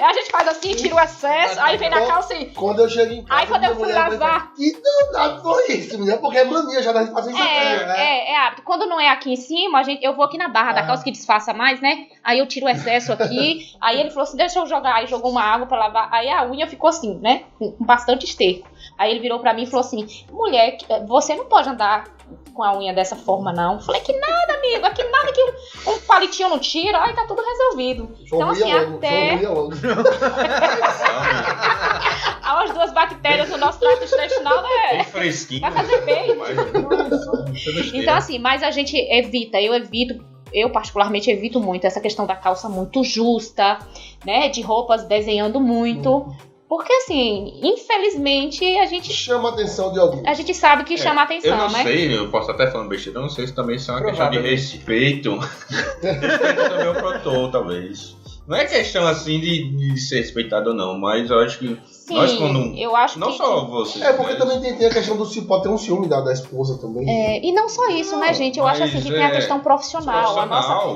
A gente faz assim, tira o excesso, aí vem na calça e... Quando eu chego em casa, aí quando eu fui lavar... Que danado foi isso, menina? Porque é mania já da gente fazer isso aqui, né? É hábito. Quando não é aqui em cima, eu vou aqui na barra da calça que disfarça mais, né? Aí eu tiro o excesso aqui, aí ele falou assim, deixa eu jogar. Aí jogou uma água pra lavar. Aí a unha ficou assim, né? Com bastante esterco. Aí ele virou pra mim e falou assim: mulher, você não pode andar com a unha dessa forma, não. Falei, que nada, amigo, aqui nada que um palitinho não tira, aí tá tudo resolvido. Então, assim, até... as 2 bactérias no nosso trato intestinal, bem fresquinho. Vai fazer bem. Então, assim, mas a gente evita, eu particularmente evito muito essa questão da calça muito justa, né, de roupas desenhando muito, porque assim, infelizmente a gente chama a atenção de alguém. A gente sabe que chama a atenção, né? Eu não né? sei, eu posso até falar besteira, eu não sei se também isso é uma questão de respeito. Respeito também ao produtor, talvez. Não é questão assim de ser respeitado ou não, mas eu acho que Sim, nós quando... eu acho não que... só você. Porque também tem a questão do pode ter um ciúme da esposa também. E não só isso, né, gente? Eu acho assim que tem a questão profissional.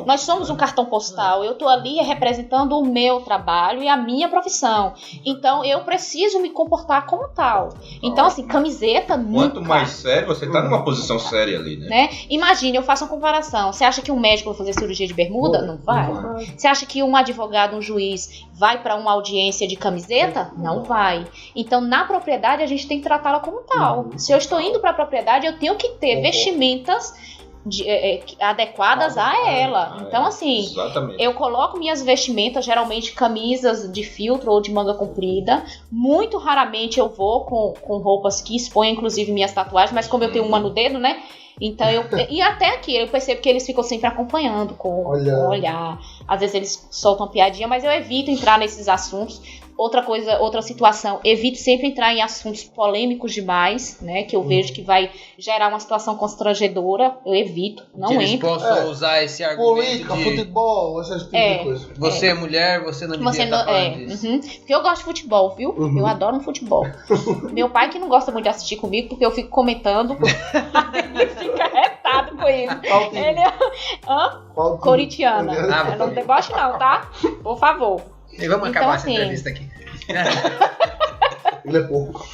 Nós somos um cartão postal. Eu tô ali representando o meu trabalho e a minha profissão. Então, eu preciso me comportar como tal. Então, assim, camiseta nunca. Quanto mais sério, você tá numa posição séria ali, né? Imagine, eu faço uma comparação. Você acha que um médico vai fazer cirurgia de bermuda? Não vai. Você acha que um advogado, um juiz, vai para uma audiência de camiseta? Não vai. Então, na propriedade, a gente tem que tratá-la como tal. Se eu estou indo para a propriedade, eu tenho que ter vestimentas adequadas a ela. Então, assim, exatamente. Eu coloco minhas vestimentas, geralmente camisas de filtro ou de manga comprida. Muito raramente eu vou com roupas que expõem, inclusive, minhas tatuagens, mas como eu tenho uma no dedo, né? Então, e até aqui, eu percebo que eles ficam sempre acompanhando com o olhar. Às vezes eles soltam piadinha, mas eu evito entrar nesses assuntos. Outra situação, evito sempre entrar em assuntos polêmicos demais, né? Que eu vejo que vai gerar uma situação constrangedora. Eu evito, não entro. Que eles possam usar esse argumento política, futebol, essas tipos de coisa. Você é mulher, você não devia estar falando disso. Porque eu gosto de futebol, viu? Eu adoro um futebol. Meu pai que não gosta muito de assistir comigo, porque eu fico comentando. Ele fica retado com isso. Ele é corintiana. Não deboche não, tá? Por favor. E vamos acabar essa entrevista aqui. Ele é pouco.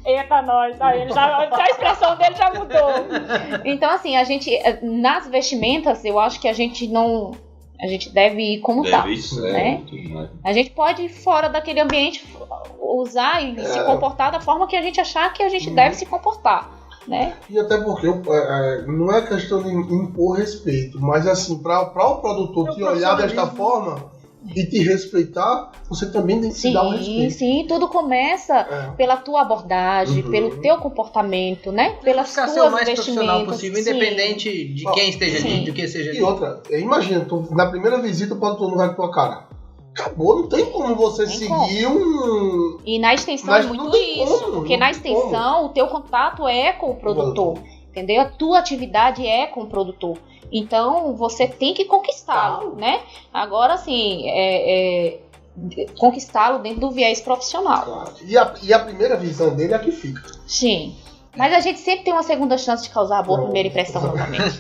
Eita, nós. A expressão dele já mudou. Então, assim, a gente, nas vestimentas, eu acho que a gente não... A gente deve ir como tá, né? A gente pode ir fora daquele ambiente, usar e se comportar da forma que a gente achar que a gente deve se comportar, né? E até porque não é questão de impor respeito, mas assim, para o produtor te olhar desta forma e te respeitar, você também tem que se dar um respeito. Sim, tudo começa pela tua abordagem, pelo teu comportamento, né? Pelas tuas ser o mais profissional possível, independente de quem esteja ali, do que seja ali. E outra, imagina, na primeira visita o produtor não vai com a tua cara. Acabou, não tem como você seguir um... E na extensão é muito isso, porque na extensão o teu contato é com o produtor, entendeu? A tua atividade é com o produtor. Então, você tem que conquistá-lo, né? Agora, assim, conquistá-lo dentro do viés profissional. Claro. E a primeira visão dele é a que fica. Sim. Mas a gente sempre tem uma segunda chance de causar a boa primeira impressão novamente.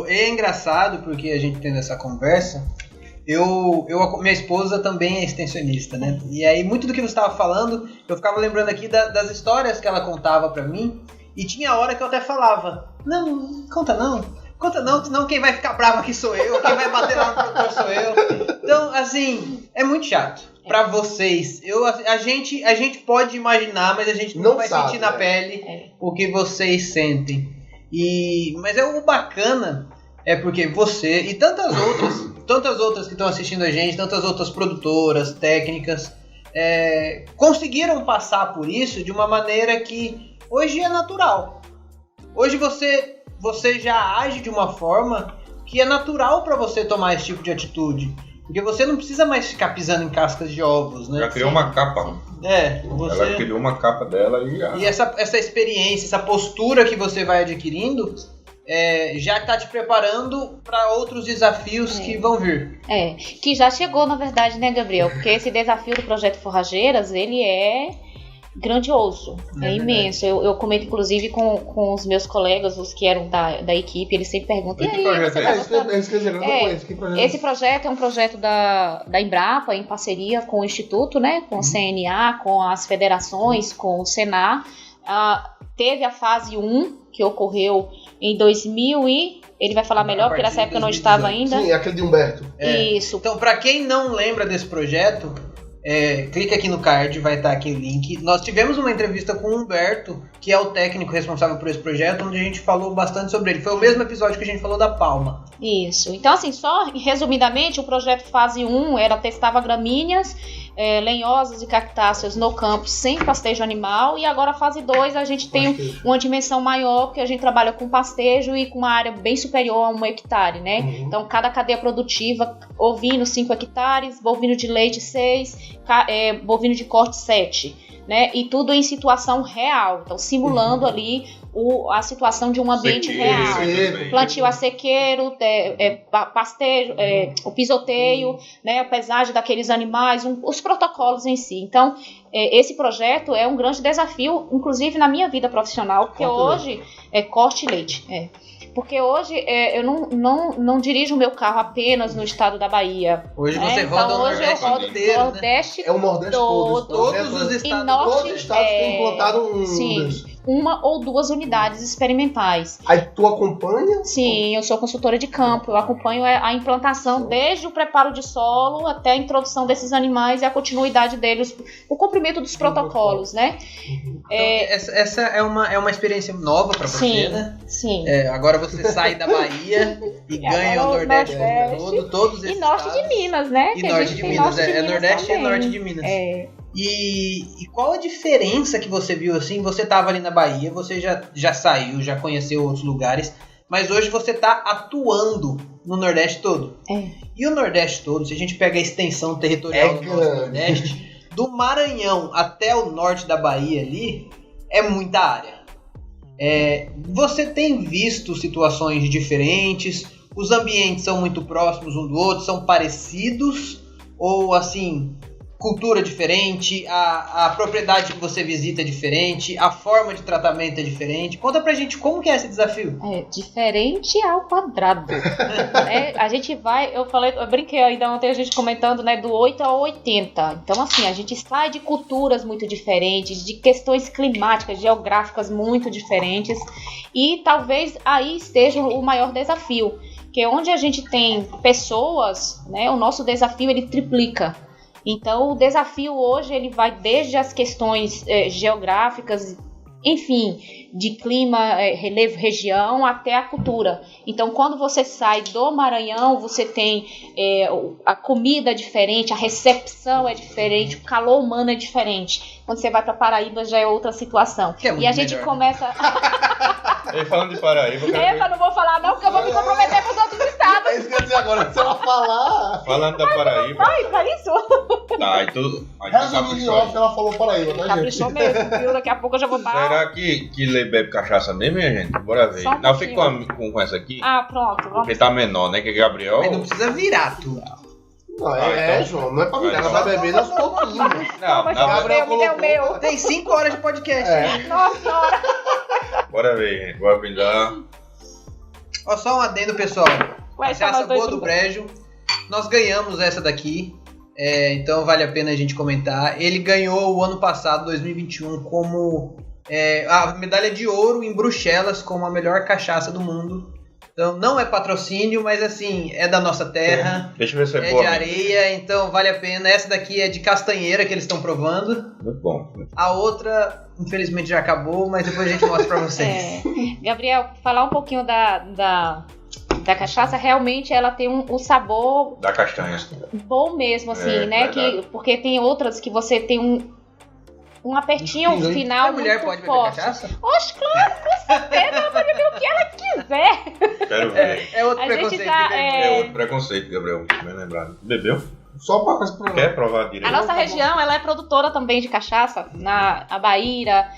É engraçado, porque a gente tendo essa conversa, minha esposa também é extensionista, né? E aí, muito do que você estava falando, eu ficava lembrando aqui das histórias que ela contava pra mim. E tinha hora que eu até falava, não, conta não, senão quem vai ficar bravo aqui sou eu, quem vai bater lá no produtor sou eu. Então, assim, é muito chato. Pra vocês, a gente pode imaginar, mas a gente não vai sentir na pele o que vocês sentem. Mas o bacana é porque você e tantas outras que estão assistindo a gente, tantas outras produtoras, técnicas, conseguiram passar por isso de uma maneira que hoje é natural. Hoje você já age de uma forma que é natural para você tomar esse tipo de atitude. Porque você não precisa mais ficar pisando em cascas de ovos, né? Já criou uma capa. Ela criou uma capa dela e já... E essa experiência, essa postura que você vai adquirindo, já está te preparando para outros desafios que vão vir. Que já chegou, na verdade, né, Gabriel? Porque esse desafio do Projeto Forrageiras, ele é grandioso, imenso. Eu comento, inclusive, com os meus colegas, os que eram da equipe, eles sempre perguntam, esse projeto é um projeto da Embrapa, em parceria com o Instituto, né, com o CNA, com as federações, com o Senar. Teve a fase 1, que ocorreu em 2000 e... Ele vai falar melhor, porque nessa época eu não estava ainda. Sim, aquele de Humberto. Isso. Então, para quem não lembra desse projeto... clica aqui no card, vai estar aqui o link. Nós tivemos uma entrevista com o Humberto, que é o técnico responsável por esse projeto, onde a gente falou bastante sobre ele. Foi o mesmo episódio que a gente falou da palma. Isso. Então, assim, só resumidamente, o projeto fase 1 testava gramíneas, lenhosas e cactáceas no campo sem pastejo animal, e agora a fase 2 a gente tem uma dimensão maior, porque a gente trabalha com pastejo e com uma área bem superior a 1 hectare, né? Então, cada cadeia produtiva, ovino 5 hectares, bovino de leite 6, bovino de corte 7, né? E tudo em situação real, então simulando ali a situação de um ambiente real. Plantio a sequeiro, pastejo, o pisoteio, né, a pesagem daqueles animais, os protocolos em si. Então, esse projeto é um grande desafio, inclusive na minha vida profissional, porque hoje corte leite. Porque hoje eu não dirijo o meu carro apenas no estado da Bahia. Hoje você roda o Nordeste inteiro, Nordeste, né? É o Nordeste todo. Todos os estados. Todos os estados têm implantado sim, uma ou duas unidades experimentais. Aí tu acompanha? Sim, eu sou consultora de campo. Eu acompanho a implantação desde o preparo de solo até a introdução desses animais e a continuidade deles, o cumprimento dos protocolos, né? Então, essa é uma experiência nova para você, sim, né? Sim. Agora você sai da Bahia e ganha o Nordeste todo, todos esses e norte estados. de Minas, né? E norte de Minas, Nordeste também. E norte de Minas. E qual a diferença que você viu assim? Você estava ali na Bahia, você já saiu, já conheceu outros lugares, mas hoje você está atuando no Nordeste todo. E o Nordeste todo, se a gente pega a extensão territorial do nosso Nordeste, do Maranhão até o norte da Bahia ali, é muita área. Você tem visto situações diferentes? Os ambientes são muito próximos um do outro, são parecidos? Ou assim, cultura diferente, a propriedade que você visita é diferente, a forma de tratamento é diferente? Conta pra gente como que é esse desafio. Diferente ao quadrado. A gente vai, eu brinquei ainda ontem a gente comentando, né, do 8 ao 80. Então assim, a gente sai de culturas muito diferentes, de questões climáticas, geográficas muito diferentes, e talvez aí esteja o maior desafio, que é onde a gente tem pessoas, né, o nosso desafio ele triplica. Então, o desafio hoje ele vai desde as questões geográficas, enfim, de clima, relevo, região, até a cultura. Então, quando você sai do Maranhão, você tem a comida diferente, a recepção é diferente, o calor humano é diferente. Quando você vai para Paraíba, já é outra situação. E a gente começa... Ele falando de Paraíba... Eu não vou falar não, porque eu vou me comprometer com os outros estados. É isso que eu ia dizer agora, se ela falar... Falando da Paraíba... Vai, pra isso? Tá, então... Resumindo em off, ela falou Paraíba, né, gente? Caprichou mesmo, viu? Daqui a pouco eu já vou dar... Será que Lei bebe cachaça mesmo, minha gente? Bora ver. Não, fica com essa aqui. Pronto. Vamos. Porque tá menor, né? Que Gabriel... Mas não precisa virar tudo. Não, João, não é pra virar, ela vai bebendo aos pouquinhos. Não, Gabriel me deu meu. Tem 5 horas de podcast. Nossa senhora. Bora ver, gente. Bora brindar. Ó, só um adendo, pessoal. Cachaça boa do Brejo. Nós ganhamos essa daqui. Então vale a pena a gente comentar. Ele ganhou o ano passado, 2021, como a medalha de ouro em Bruxelas como a melhor cachaça do mundo. Então não é patrocínio, mas assim, é da nossa terra. Deixa eu ver se é boa, de areia, então vale a pena. Essa daqui é de castanheira que eles estão provando. Muito bom. A outra, infelizmente, já acabou, mas depois a gente mostra pra vocês. Gabriel, falar um pouquinho da cachaça, realmente ela tem um sabor... Da castanha. Bom mesmo, assim, né? Porque tem outras que você tem um apertinho final. A mulher pode beber cachaça? Oxe, claro, com certeza. Ela pode beber o que ela quiser. Quero ver. É outro preconceito. É outro preconceito, Gabriel. Bem lembrado. Bebeu? Só para provar. Quer provar direito? A nossa região, ela é produtora também de cachaça. A Bahia,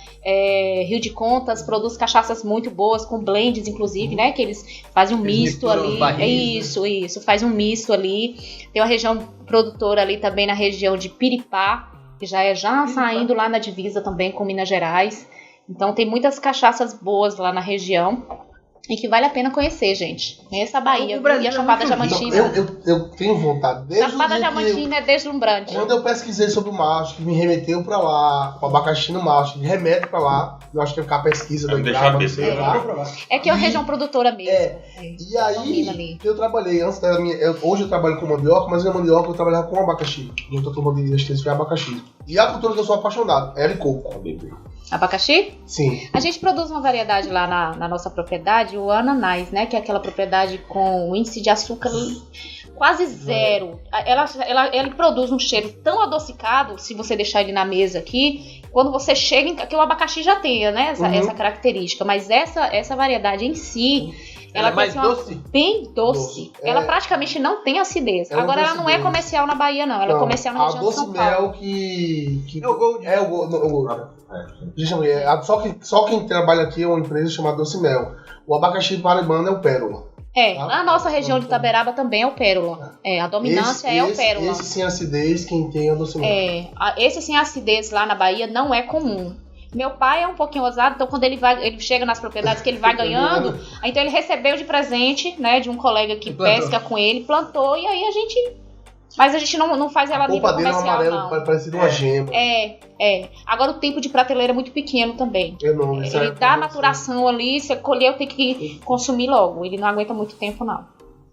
Rio de Contas, produz cachaças muito boas, com blends, inclusive, né? Que eles fazem um misto ali. Isso, faz um misto ali. Tem uma região produtora ali também na região de Piripá, que já saindo lá na divisa também com Minas Gerais. Então tem muitas cachaças boas lá na região. e que vale a pena conhecer, gente. Essa Bahia, O Brasil e a Chapada Diamantina. Eu tenho vontade. Desde Chapada o dia Diamantina é deslumbrante. quando eu pesquisei sobre o macho, que me remeteu pra lá, o abacaxi no macho, que remete pra lá, eu acho que ia ficar a pesquisa da Embrapa, não sei lá. É que é uma região produtora mesmo. E Domina ali. aí, eu trabalhei, antes da minha. Hoje eu trabalho com mandioca, mas na mandioca eu trabalhava com abacaxi. Eu tô tomando de extenso foi abacaxi. E a cultura que eu sou apaixonado, era de coco. Abacaxi? Sim. A gente produz uma variedade lá na nossa propriedade, o ananás, né? Que é aquela propriedade com índice de açúcar quase zero. Ele produz um cheiro tão adocicado, se você deixar ele na mesa aqui, quando você chega, que o abacaxi já tem, né? Essa característica. Mas essa variedade em si, ela é mais tem uma doce? Bem doce. Ela praticamente não tem acidez. Ela Agora, não ela tem não é acidez. comercial na Bahia, não. Ela é comercial na região de São Paulo. A doce mel que... É o Gold. É o Gold. Só quem trabalha aqui é uma empresa chamada Doce Mel. O abacaxi paraibano é o Pérola. A nossa região de Itaberaba também é o Pérola. A dominância é o Pérola. Esse sem acidez, quem tem é o Doce Mel. Esse sem acidez lá na Bahia não é comum. Meu pai é um pouquinho ousado, então quando ele chega nas propriedades que ele vai ganhando, então ele recebeu de presente, né, de um colega que pesca com ele, plantou, e aí a gente... Mas a gente não faz ela a nível polpa dele é um comercial, amarelo, não. parecido uma gema. Agora o tempo de prateleira é muito pequeno também. Ele dá maturação ali, você colheu, tem que consumir logo. Ele não aguenta muito tempo, não.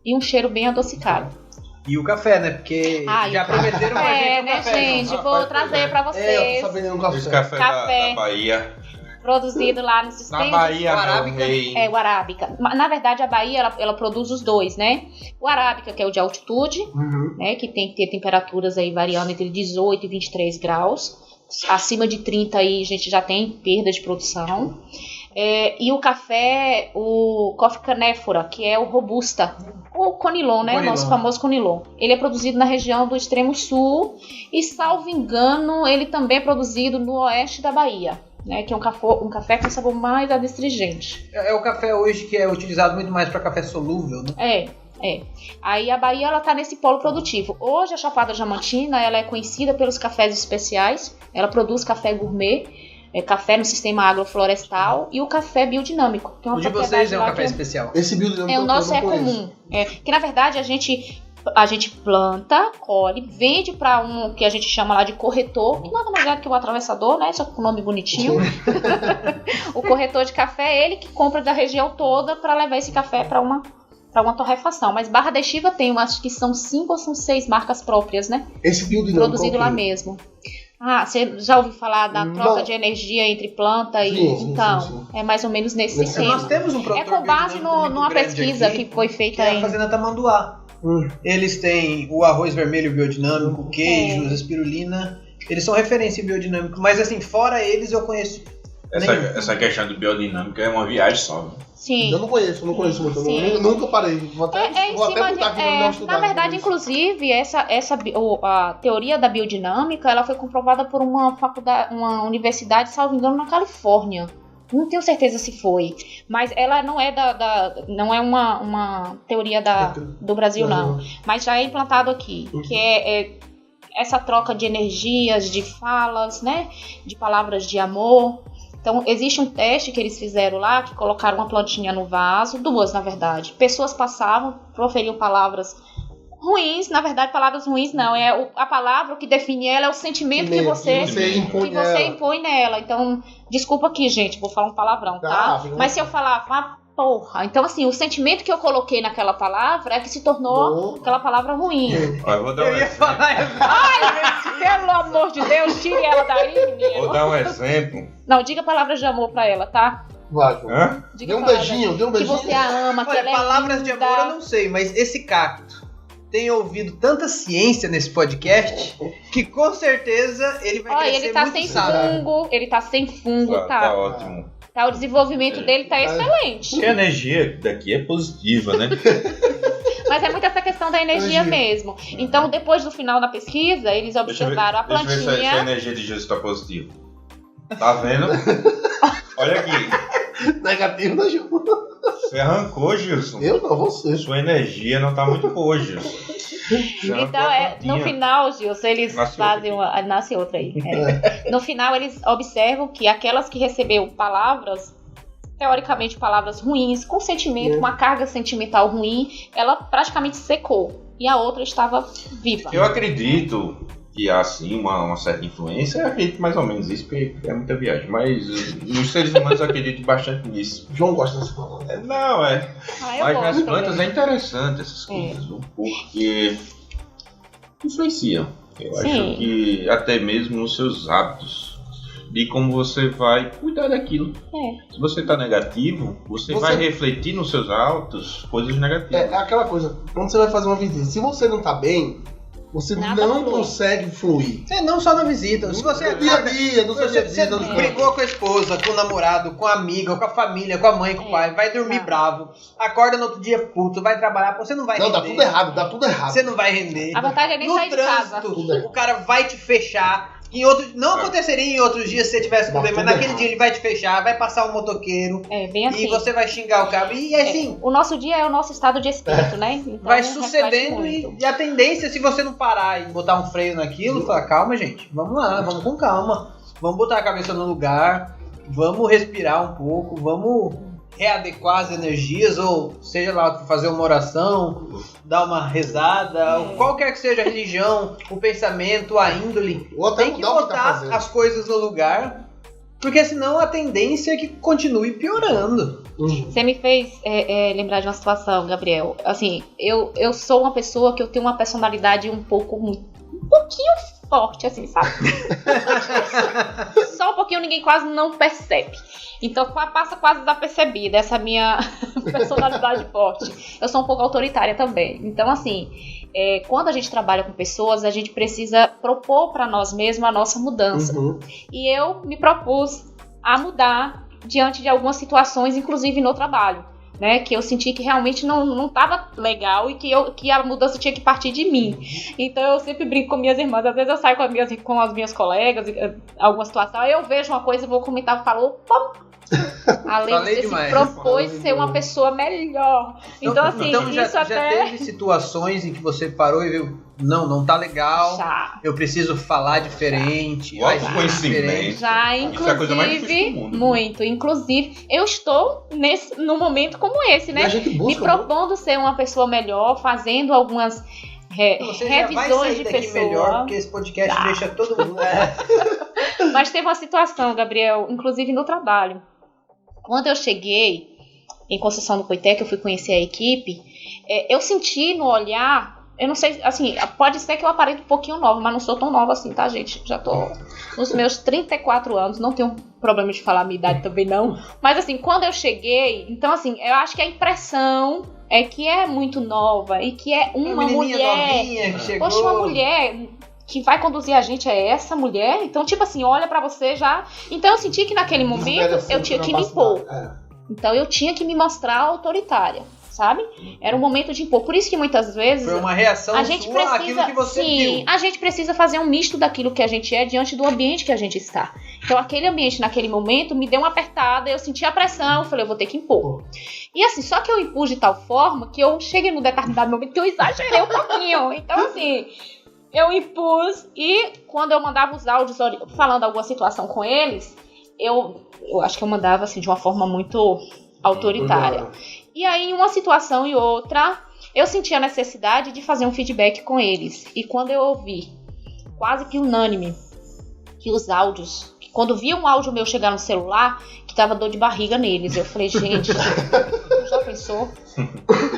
E um cheiro bem adocicado. E o café, né? Porque já prometeram pra gente o né, café. gente? Vou trazer pra Eu vocês. tô sabendo um Esse café. café da Bahia. Produzido lá no Na sistema. Bahia, o meu Arábica. rei. O Arábica. Na verdade, a Bahia, ela produz os dois, né? O Arábica, que é o de altitude, né? Que tem que ter temperaturas aí variando entre 18 e 23 graus. Acima de 30 aí, a gente já tem perda de produção. E o café, o Coffee Canéfora, que é o Robusta. O Conilon, né? O nosso famoso Conilon. Ele é produzido na região do extremo sul. E, salvo engano, ele também é produzido no oeste da Bahia. Né, que é um café com sabor mais adstringente. É o café hoje que é utilizado muito mais para café solúvel, né? Aí a Bahia, ela tá nesse polo produtivo. Hoje a Chapada Diamantina, ela é conhecida pelos cafés especiais. Ela produz café gourmet, café no sistema agroflorestal e o café biodinâmico. Que é uma O de vocês é um café que especial. Esse biodinâmico o nosso eu é não conheço. comum. Que na verdade a gente planta, colhe, vende para um que a gente chama lá de corretor, que nada mais é do que um atravessador, né? Só com o nome bonitinho. O corretor de café é ele que compra da região toda para levar esse café para uma torrefação. Mas Barra da Estiva tem, acho que são 5 ou são 6 marcas próprias, né? Esse biodinâmico produzido lá mesmo. Você já ouviu falar da troca de energia entre planta e... Sim, é mais ou menos nesse sentido. Nós temos um produtor com base numa pesquisa aqui, que foi feita que é a Fazenda Tamanduá. Eles têm o arroz vermelho biodinâmico, queijos, espirulina. Eles são referência em biodinâmico. Mas assim, fora eles eu conheço. Essa questão do biodinâmica é uma viagem só, né? Sim. Eu não conheço muito. Eu nunca parei. Vou até botar aqui pra estudar. Na verdade, inclusive, a teoria da biodinâmica, ela foi comprovada por uma universidade, salvo engano, na Califórnia. Não tenho certeza se foi, mas ela não é não é uma teoria do Brasil, não. Mas já é implantado aqui, que é essa troca de energias, de falas, né? De palavras de amor. Então, existe um teste que eles fizeram lá, que colocaram uma plantinha no vaso, 2 na verdade. Pessoas passavam, proferiam palavras ruins, na verdade palavras ruins não, a palavra, o que define ela é o sentimento que você impõe nela. Então, desculpa aqui, gente, vou falar um palavrão, tá? Mas se eu falar, porra, então assim, o sentimento que eu coloquei naquela palavra é que se tornou aquela palavra ruim. Eu vou dar um exemplo. Ai, pelo amor de Deus, tire ela daí, menino. Vou dar um exemplo. Não, diga palavras de amor pra ela, tá? Vai, Diga dê um beijinho. que você a ama, que Olha, ela é palavras linda. de amor eu não sei, mas esse cacto tem ouvido tanta ciência nesse podcast que com certeza ele vai crescer ele tá muito sem sábio. fungo, ele tá sem fungo, Tá ótimo. O desenvolvimento dele tá excelente. A energia daqui é positiva, né? Mas é muito essa questão da energia mesmo. Então, depois do final da pesquisa, eles observaram a plantinha. Deixa eu ver se a energia de Jesus tá positiva. Tá vendo? Olha aqui. Negativo da Gil. Você arrancou, Gilson. Eu não, você. Sua energia não tá muito boa, Gilson. Então, no final, Gilson, eles fazem uma... Nasce outra aí. No final, eles observam que aquelas que receberam palavras teoricamente, palavras ruins, com sentimento, uma carga sentimental ruim, ela praticamente secou. E a outra estava viva. Eu acredito que há sim uma certa influência, eu acredito mais ou menos isso, porque é muita viagem. Mas nos seres humanos eu acredito bastante nisso. João gosta dessa palavra. Não, é. Mas nas plantas também. é interessante essas coisas, porque influenciam. Eu acho que até mesmo nos seus hábitos, de como você vai cuidar daquilo. Se você está negativo, você vai refletir nos seus hábitos coisas negativas. É aquela coisa, quando você vai fazer uma visita, se você não tá bem, você não consegue fluir. Não só na visita. Se você no dia a dia, no seu dia a dia, brigou com a esposa, com o namorado, com a amiga, com a família, com a mãe, com o pai, vai dormir bravo, acorda no outro dia puto, vai trabalhar, você não vai render. Não, dá tudo errado. Você não vai render. A vantagem é nem sair de casa. O cara vai te fechar. Não aconteceria em outros dias se você tivesse com problema, mas naquele dia ele vai te fechar, vai passar um motoqueiro. Bem assim. E você vai xingar o cara. E assim. O nosso dia é o nosso estado de espírito, né? Então, vai sucedendo e a tendência, se você não parar e botar um freio naquilo, falar, calma, gente, vamos lá, vamos com calma. Vamos botar a cabeça no lugar, vamos respirar um pouco, vamos readequar as energias, ou seja lá, fazer uma oração, dar uma rezada, qualquer que seja a religião, o pensamento, a índole, tem que botar as coisas no lugar, porque senão a tendência é que continue piorando. Você me fez lembrar de uma situação, Gabriel. Assim, eu sou uma pessoa que eu tenho uma personalidade um pouquinho forte, assim, sabe? Só um pouquinho, ninguém quase não percebe. Então passa quase desapercebida essa minha personalidade forte. Eu sou um pouco autoritária também. Então, assim, quando a gente trabalha com pessoas, a gente precisa propor para nós mesmos a nossa mudança. E eu me propus a mudar diante de algumas situações, inclusive no trabalho. Né, que eu senti que realmente não estava legal e que a mudança tinha que partir de mim. Então eu sempre brinco com minhas irmãs, às vezes eu saio com as minhas colegas, alguma situação, aí eu vejo uma coisa e vou comentar e falo, opa, além de você se propôs ser uma pessoa melhor. Então assim, já teve situações em que você parou e viu, não tá legal, eu preciso falar diferente, o autoconhecimento. Já, inclusive, muito. Inclusive, eu estou num momento como esse, né? Me propondo ser uma pessoa melhor, fazendo algumas revisões de pessoa. Melhor, porque esse podcast deixa todo mundo. Mas teve uma situação, Gabriel, inclusive no trabalho. Quando eu cheguei em Conceição do Coité, que eu fui conhecer a equipe, eu senti no olhar. Eu não sei, assim, pode ser que eu aparente um pouquinho nova, mas não sou tão nova assim, tá, gente? Já tô nos meus 34 anos, não tenho problema de falar a minha idade também, não. Mas, assim, quando eu cheguei, então, assim, eu acho que a impressão é que é muito nova e que é uma mulher. Novinha que chegou. Poxa, uma mulher que vai conduzir a gente é essa mulher? Então, tipo assim, olha pra você já. Então, eu senti que naquele momento eu tinha que me impor. Então, eu tinha que me mostrar autoritária. Sabe? Era um momento de impor. Por isso que muitas vezes foi uma reação a gente precisa, àquilo que você viu. A gente precisa fazer um misto daquilo que a gente é diante do ambiente que a gente está. Então aquele ambiente naquele momento me deu uma apertada, eu senti a pressão, eu falei, eu vou ter que impor. E assim, só que eu impus de tal forma que eu cheguei num determinado momento que eu exagerei um pouquinho. Então assim, eu impus e quando eu mandava os áudios falando alguma situação com eles, eu acho que eu mandava assim de uma forma muito autoritária. E aí, em uma situação e outra, eu senti a necessidade de fazer um feedback com eles. E quando eu ouvi, quase que unânime, que os áudios, que quando via um áudio meu chegar no celular, que tava dor de barriga neles, eu falei, gente, já pensou?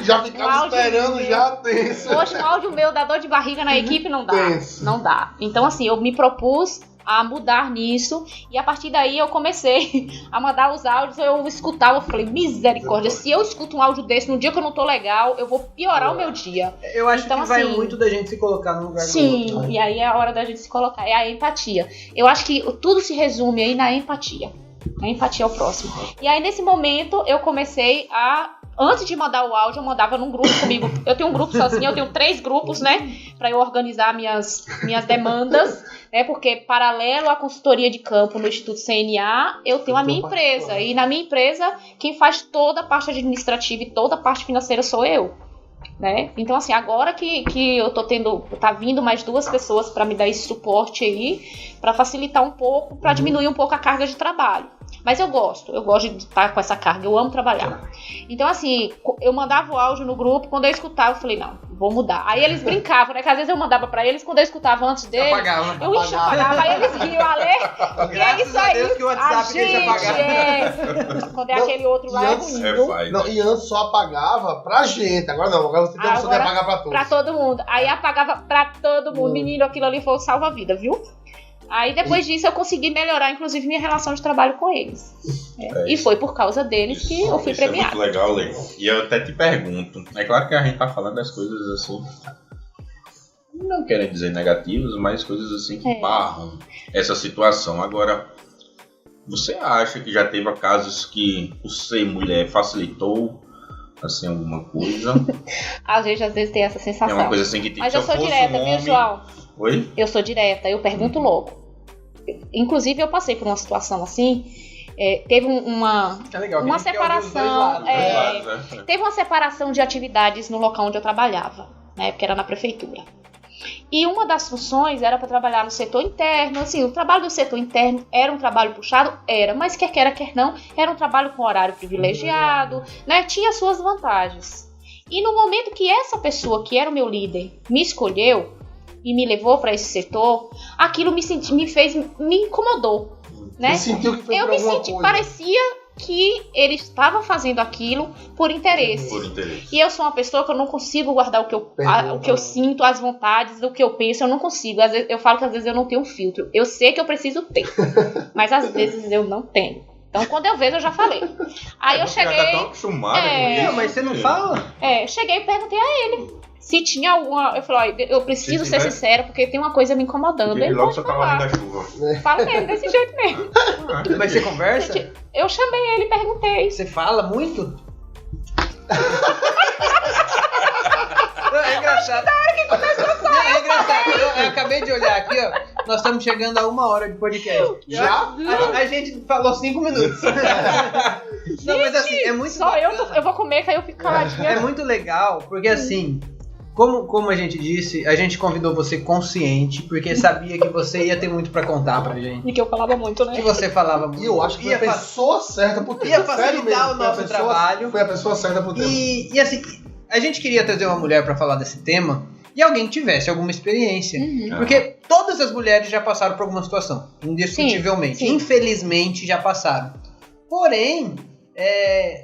Já ficava esperando, já tenso. Poxa, um áudio meu dá dor de barriga na equipe, não dá. Não dá. Então, assim, eu me propus a mudar nisso, e a partir daí eu comecei a mandar os áudios, eu escutava, eu falei, misericórdia, se eu escuto um áudio desse no dia que eu não tô legal, eu vou piorar o meu dia. Eu acho então, que vai muito da gente se colocar no lugar do outro. Sim, e aí é a hora da gente se colocar, é a empatia. Eu acho que tudo se resume aí na empatia. A empatia ao próximo. E aí nesse momento eu comecei a... Antes de mandar o áudio, eu mandava num grupo comigo. Eu tenho um grupo sozinha, eu tenho 3 grupos, né? Pra eu organizar minhas demandas, né? Porque paralelo à consultoria de campo no Instituto CNA, eu tenho a minha empresa. E na minha empresa, quem faz toda a parte administrativa e toda a parte financeira sou eu. Né? Então, assim, agora que eu tô tá vindo mais 2 pessoas para me dar esse suporte aí, para facilitar um pouco, para diminuir um pouco a carga de trabalho. Mas eu gosto de estar com essa carga, eu amo trabalhar. Então, assim, eu mandava o áudio no grupo, quando eu escutava, eu falei, não, vou mudar. Aí eles brincavam, né? Que às vezes eu mandava pra eles, quando eu escutava antes deles, eu apagava. Aí eles riam, Ale, é isso aí. Deus que o WhatsApp deixa apagar. Quando é aquele outro lá, é ruim. Não, e antes só apagava pra gente, agora não, agora você tem a opção de apagar pra todos. Pra todo mundo. Aí apagava pra todo mundo. Menino, aquilo ali foi o salva-vida, viu? Aí depois disso eu consegui melhorar, inclusive, minha relação de trabalho com eles. E foi por causa deles que eu fui premiada. É muito legal, Lê. E eu até te pergunto, é claro que a gente tá falando das coisas assim, não querem dizer negativas, mas coisas assim que barram essa situação. Agora, você acha que já teve casos que o ser mulher facilitou assim alguma coisa? Às vezes tem essa sensação. É uma coisa assim que tipo, mas eu sou direta, viu, João? Oi? Eu sou direta, eu pergunto logo. Inclusive, eu passei por uma situação assim. Teve uma separação. Teve uma separação de atividades no local onde eu trabalhava, né? Porque era na prefeitura. E uma das funções era para trabalhar no setor interno. Assim, o trabalho do setor interno era um trabalho puxado? Era, mas quer queira, quer não, era um trabalho com horário privilegiado, né? Tinha suas vantagens. E no momento que essa pessoa, que era o meu líder, me escolheu e me levou para esse setor, aquilo me incomodou, né? Eu me senti, parecia que ele estava fazendo aquilo por interesse. E eu sou uma pessoa que eu não consigo guardar o que eu sinto, as vontades, o que eu penso, eu não consigo. Às vezes, eu falo que às vezes eu não tenho um filtro. Eu sei que eu preciso ter, mas às vezes eu não tenho. Então, quando eu vejo, eu já falei. Aí eu cheguei... Já tá tão acostumada com isso. Mas você não fala? Cheguei e perguntei a ele se tinha alguma... Eu falei, eu preciso ser sincera, porque tem uma coisa me incomodando. Ele logo só tava rindo da chuva. Falo mesmo, desse jeito mesmo. Mas você conversa? Eu chamei ele e perguntei. Você fala muito? Não, é engraçado. Na hora que começou a falar, é engraçado. Eu acabei de olhar aqui, ó. Nós estamos chegando a 1 hora de podcast. Já? A gente falou 5 minutos. Não, mas assim, é muito só bacana. Eu vou comer, que aí eu fico caladinha. É muito legal, porque assim... Como a gente disse, a gente convidou você consciente, porque sabia que você ia ter muito pra contar pra gente. E que eu falava muito, né? Que você falava muito. E eu acho que foi a pessoa certa por ter. Ia facilitar o nosso trabalho. Foi a pessoa certa por ter. E assim, a gente queria trazer uma mulher pra falar desse tema e alguém que tivesse alguma experiência. Porque todas as mulheres já passaram por alguma situação, indiscutivelmente. Sim. Infelizmente já passaram. Porém,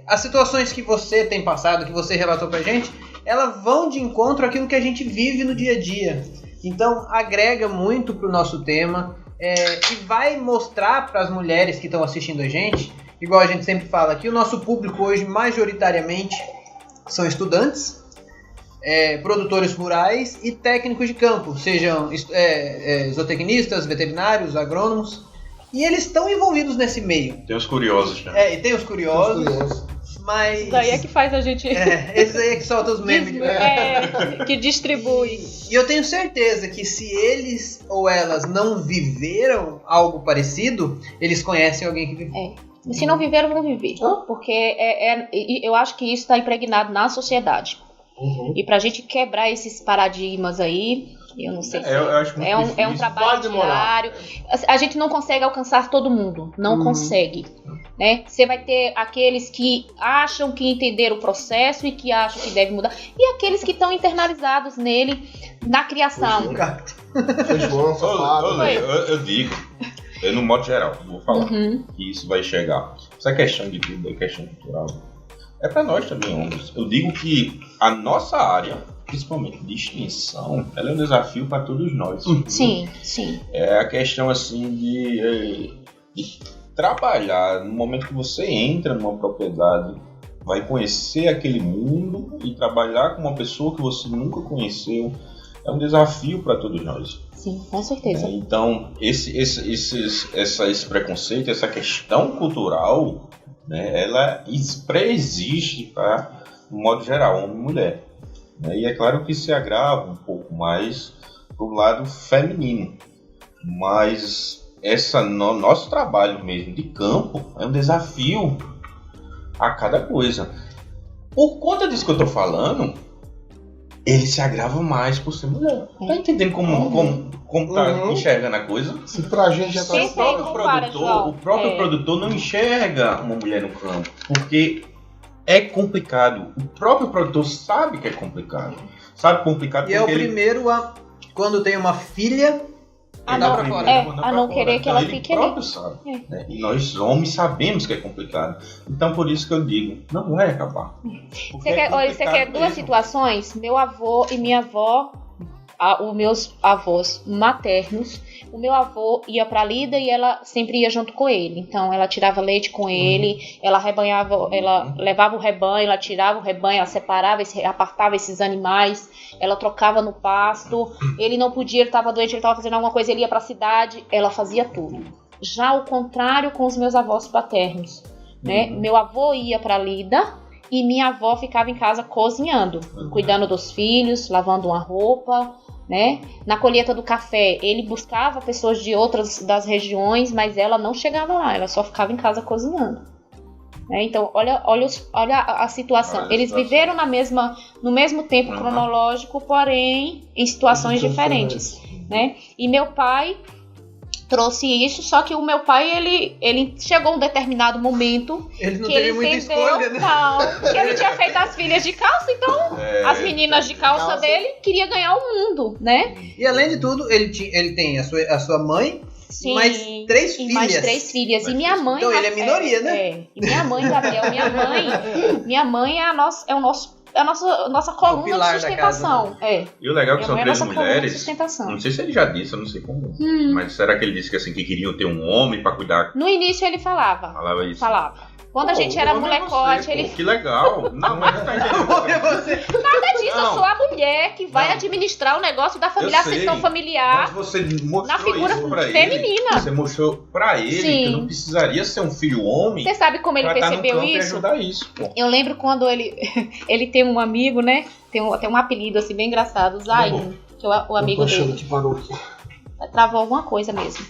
as situações que você tem passado, que você relatou pra gente, elas vão de encontro àquilo que a gente vive no dia a dia. Então, agrega muito pro nosso tema e vai mostrar para as mulheres que estão assistindo a gente, igual a gente sempre fala, que o nosso público hoje, majoritariamente, são estudantes, produtores rurais e técnicos de campo, sejam zootecnistas, veterinários, agrônomos, e eles estão envolvidos nesse meio. Tem os curiosos, né? E tem os curiosos. Mas... Isso daí é que faz a gente... Esses aí é que solta os memes. Que distribui. E eu tenho certeza que se eles ou elas não viveram algo parecido, eles conhecem alguém que viveu. E se não viveram, vão viver. Porque eu acho que isso está impregnado na sociedade. E pra gente quebrar esses paradigmas aí... Eu não sei se é um trabalho diário. A gente não consegue alcançar todo mundo. Não consegue. Né? Você vai ter aqueles que acham que entenderam o processo e que acham que deve mudar. E aqueles que estão internalizados nele, na criação. Eu digo, no modo geral, vou falar que isso vai chegar. Essa questão de tudo é questão cultural. É pra nós também, homens. Eu digo que a nossa área, principalmente de extensão, ela é um desafio para todos nós. Sim. É a questão assim de trabalhar no momento que você entra numa propriedade, vai conhecer aquele mundo e trabalhar com uma pessoa que você nunca conheceu. É um desafio para todos nós. Sim, com certeza. Então, esse preconceito, essa questão cultural, né, ela preexiste para, no modo geral, homem e mulher. E é claro que se agrava um pouco mais pro lado feminino. Mas nosso trabalho mesmo de campo é um desafio a cada coisa. Por conta disso que eu tô falando, ele se agrava mais por ser mulher. Tá entendendo como tá enxergando a coisa? Se pra gente já tá... O próprio produtor não enxerga uma mulher no campo, porque é complicado. O próprio produtor sabe que é complicado. Sabe complicado porque é o primeiro a, quando tem uma filha, a não querer que ela fique ali. Ele próprio sabe. Né? E nós homens sabemos que é complicado. Então por isso que eu digo, não vai acabar. Você quer duas situações? Meu avô e minha avó, os meus avós maternos, o meu avô ia pra lida e ela sempre ia junto com ele. Então ela tirava leite com ele, ela rebanhava, ela levava o rebanho, ela tirava o rebanho, ela separava, apartava esses animais, ela trocava no pasto. Ele não podia, ele estava doente, ele estava fazendo alguma coisa, ele ia pra cidade, ela fazia tudo. Já o contrário com os meus avós paternos, né? Meu avô ia pra lida e minha avó ficava em casa cozinhando, cuidando dos filhos, lavando uma roupa, né? Na colheita do café, ele buscava pessoas de outras das regiões, mas ela não chegava lá, ela só ficava em casa cozinhando. Né? Então, olha a situação. Eles viveram no mesmo tempo cronológico, porém em situações diferentes. Né? E meu pai trouxe isso, só que o meu pai, ele chegou a um determinado momento ele não que teve ele muita entendeu, escolha, né? não, que ele tinha feito as filhas de calça, então as meninas de calça dele queria ganhar o mundo, né? E além de tudo, ele tem a sua mãe, Sim, mais 3 filhas. Mais 3 filhas. E minha mãe... Então ele é minoria, né? E minha mãe, Gabriel, minha mãe é a nossa coluna de sustentação. E o legal é que são 3 mulheres. Não sei se ele já disse, eu não sei como. Mas será que ele disse que assim que queriam ter um homem pra cuidar? No início ele falava. Falava isso. Quando a gente era molecote, ele... Que legal. Não, mas não tá entendendo. Nada disso, eu sou a mulher que vai administrar o negócio da família, a sessão familiar. Mas você mostrou na figura isso pra feminina. Ele. Você mostrou pra ele que não precisaria ser um filho homem. Você sabe como ele percebeu isso? Eu lembro quando ele tem um amigo, né? Tem um apelido assim bem engraçado, Zayn, que é o amigo dele. Que parou aqui. Travou alguma coisa mesmo.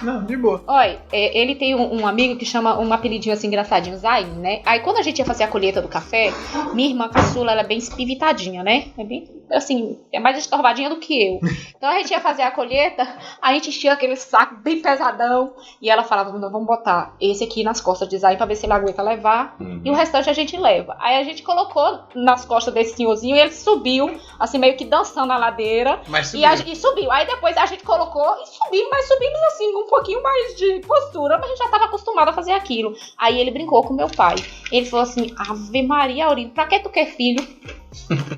Não, de boa. Olha, ele tem um amigo que chama um apelidinho assim engraçadinho, Zayn, né? Aí quando a gente ia fazer a colheita do café, minha irmã caçula, ela é bem espivitadinha, né? É bem, assim, é mais estorvadinha do que eu. Então a gente ia fazer a colheita, a gente enchia aquele saco bem pesadão, e ela falava, vamos botar esse aqui nas costas de Zayn pra ver se ele aguenta levar, e o restante a gente leva. Aí a gente colocou nas costas desse senhorzinho, e ele subiu, assim, meio que dançando na ladeira, e subiu. Aí depois a gente colocou e subimos assim, um pouquinho mais de postura, mas a gente já estava acostumado a fazer aquilo. Aí ele brincou com meu pai. Ele falou assim, Ave Maria, Aurínio, pra que tu quer filho?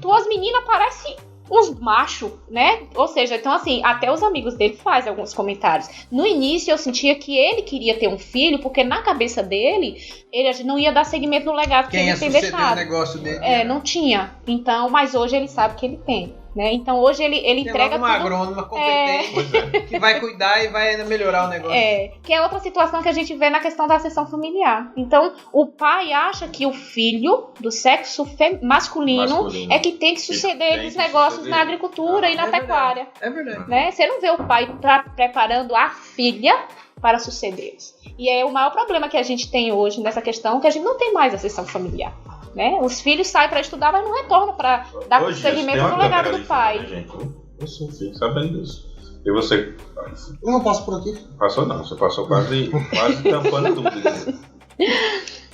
Tuas meninas parecem uns machos, né? Ou seja, então assim, até os amigos dele fazem alguns comentários. No início eu sentia que ele queria ter um filho, porque na cabeça dele, ele não ia dar seguimento no legado que ele tem deixado. O negócio dele? Não tinha. Então, mas hoje ele sabe que ele tem. Né? Então hoje ele entrega uma agrônoma competente que vai cuidar e vai melhorar o negócio. Que é outra situação que a gente vê na questão da sessão familiar. Então o pai acha que o filho do sexo masculino é que tem que suceder os negócios na agricultura e na pecuária. É verdade. Né? Você não vê o pai preparando a filha para sucedê-los. E é o maior problema que a gente tem hoje nessa questão, que a gente não tem mais a sessão familiar. Né? Os filhos saem para estudar, mas não retornam para dar prosseguimento no legado do pai. Gente, eu sou filho, sabendo disso. E você? Eu não passo por aqui. Passou não, você passou quase tampando tudo. Né?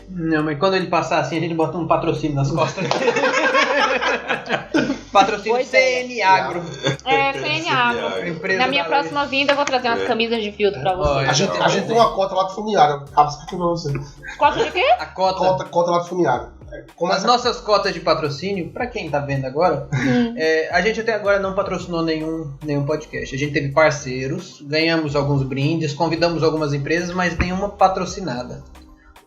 Não, mas quando ele passar assim, a gente bota um patrocínio nas costas. Patrocínio CN Agro. CN Agro. Na minha próxima vinda eu vou trazer umas camisas de filtro pra vocês. A gente tem uma cota lá do Fumiário. Acaba isso aqui pra você. Cota de quê? A cota lá do Fumiário. As nossas cotas de patrocínio, pra quem tá vendo agora, a gente até agora não patrocinou nenhum podcast. A gente teve parceiros, ganhamos alguns brindes, convidamos algumas empresas, mas nenhuma patrocinada.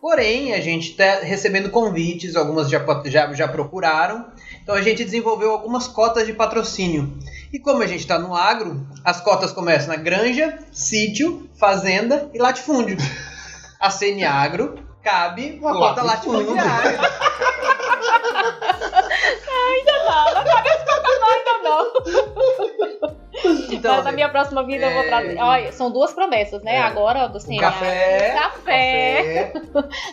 Porém, a gente está recebendo convites, algumas já procuraram. Então a gente desenvolveu algumas cotas de patrocínio. E como a gente está no agro, as cotas começam na granja, sítio, fazenda e latifúndio. A CN Agro cabe uma cota latifundiária. Ainda não cabe as cotas não, ainda não. Então, mas na minha próxima vida eu vou trazer. Olha, são 2 promessas, né? Agora do Senhor. Café.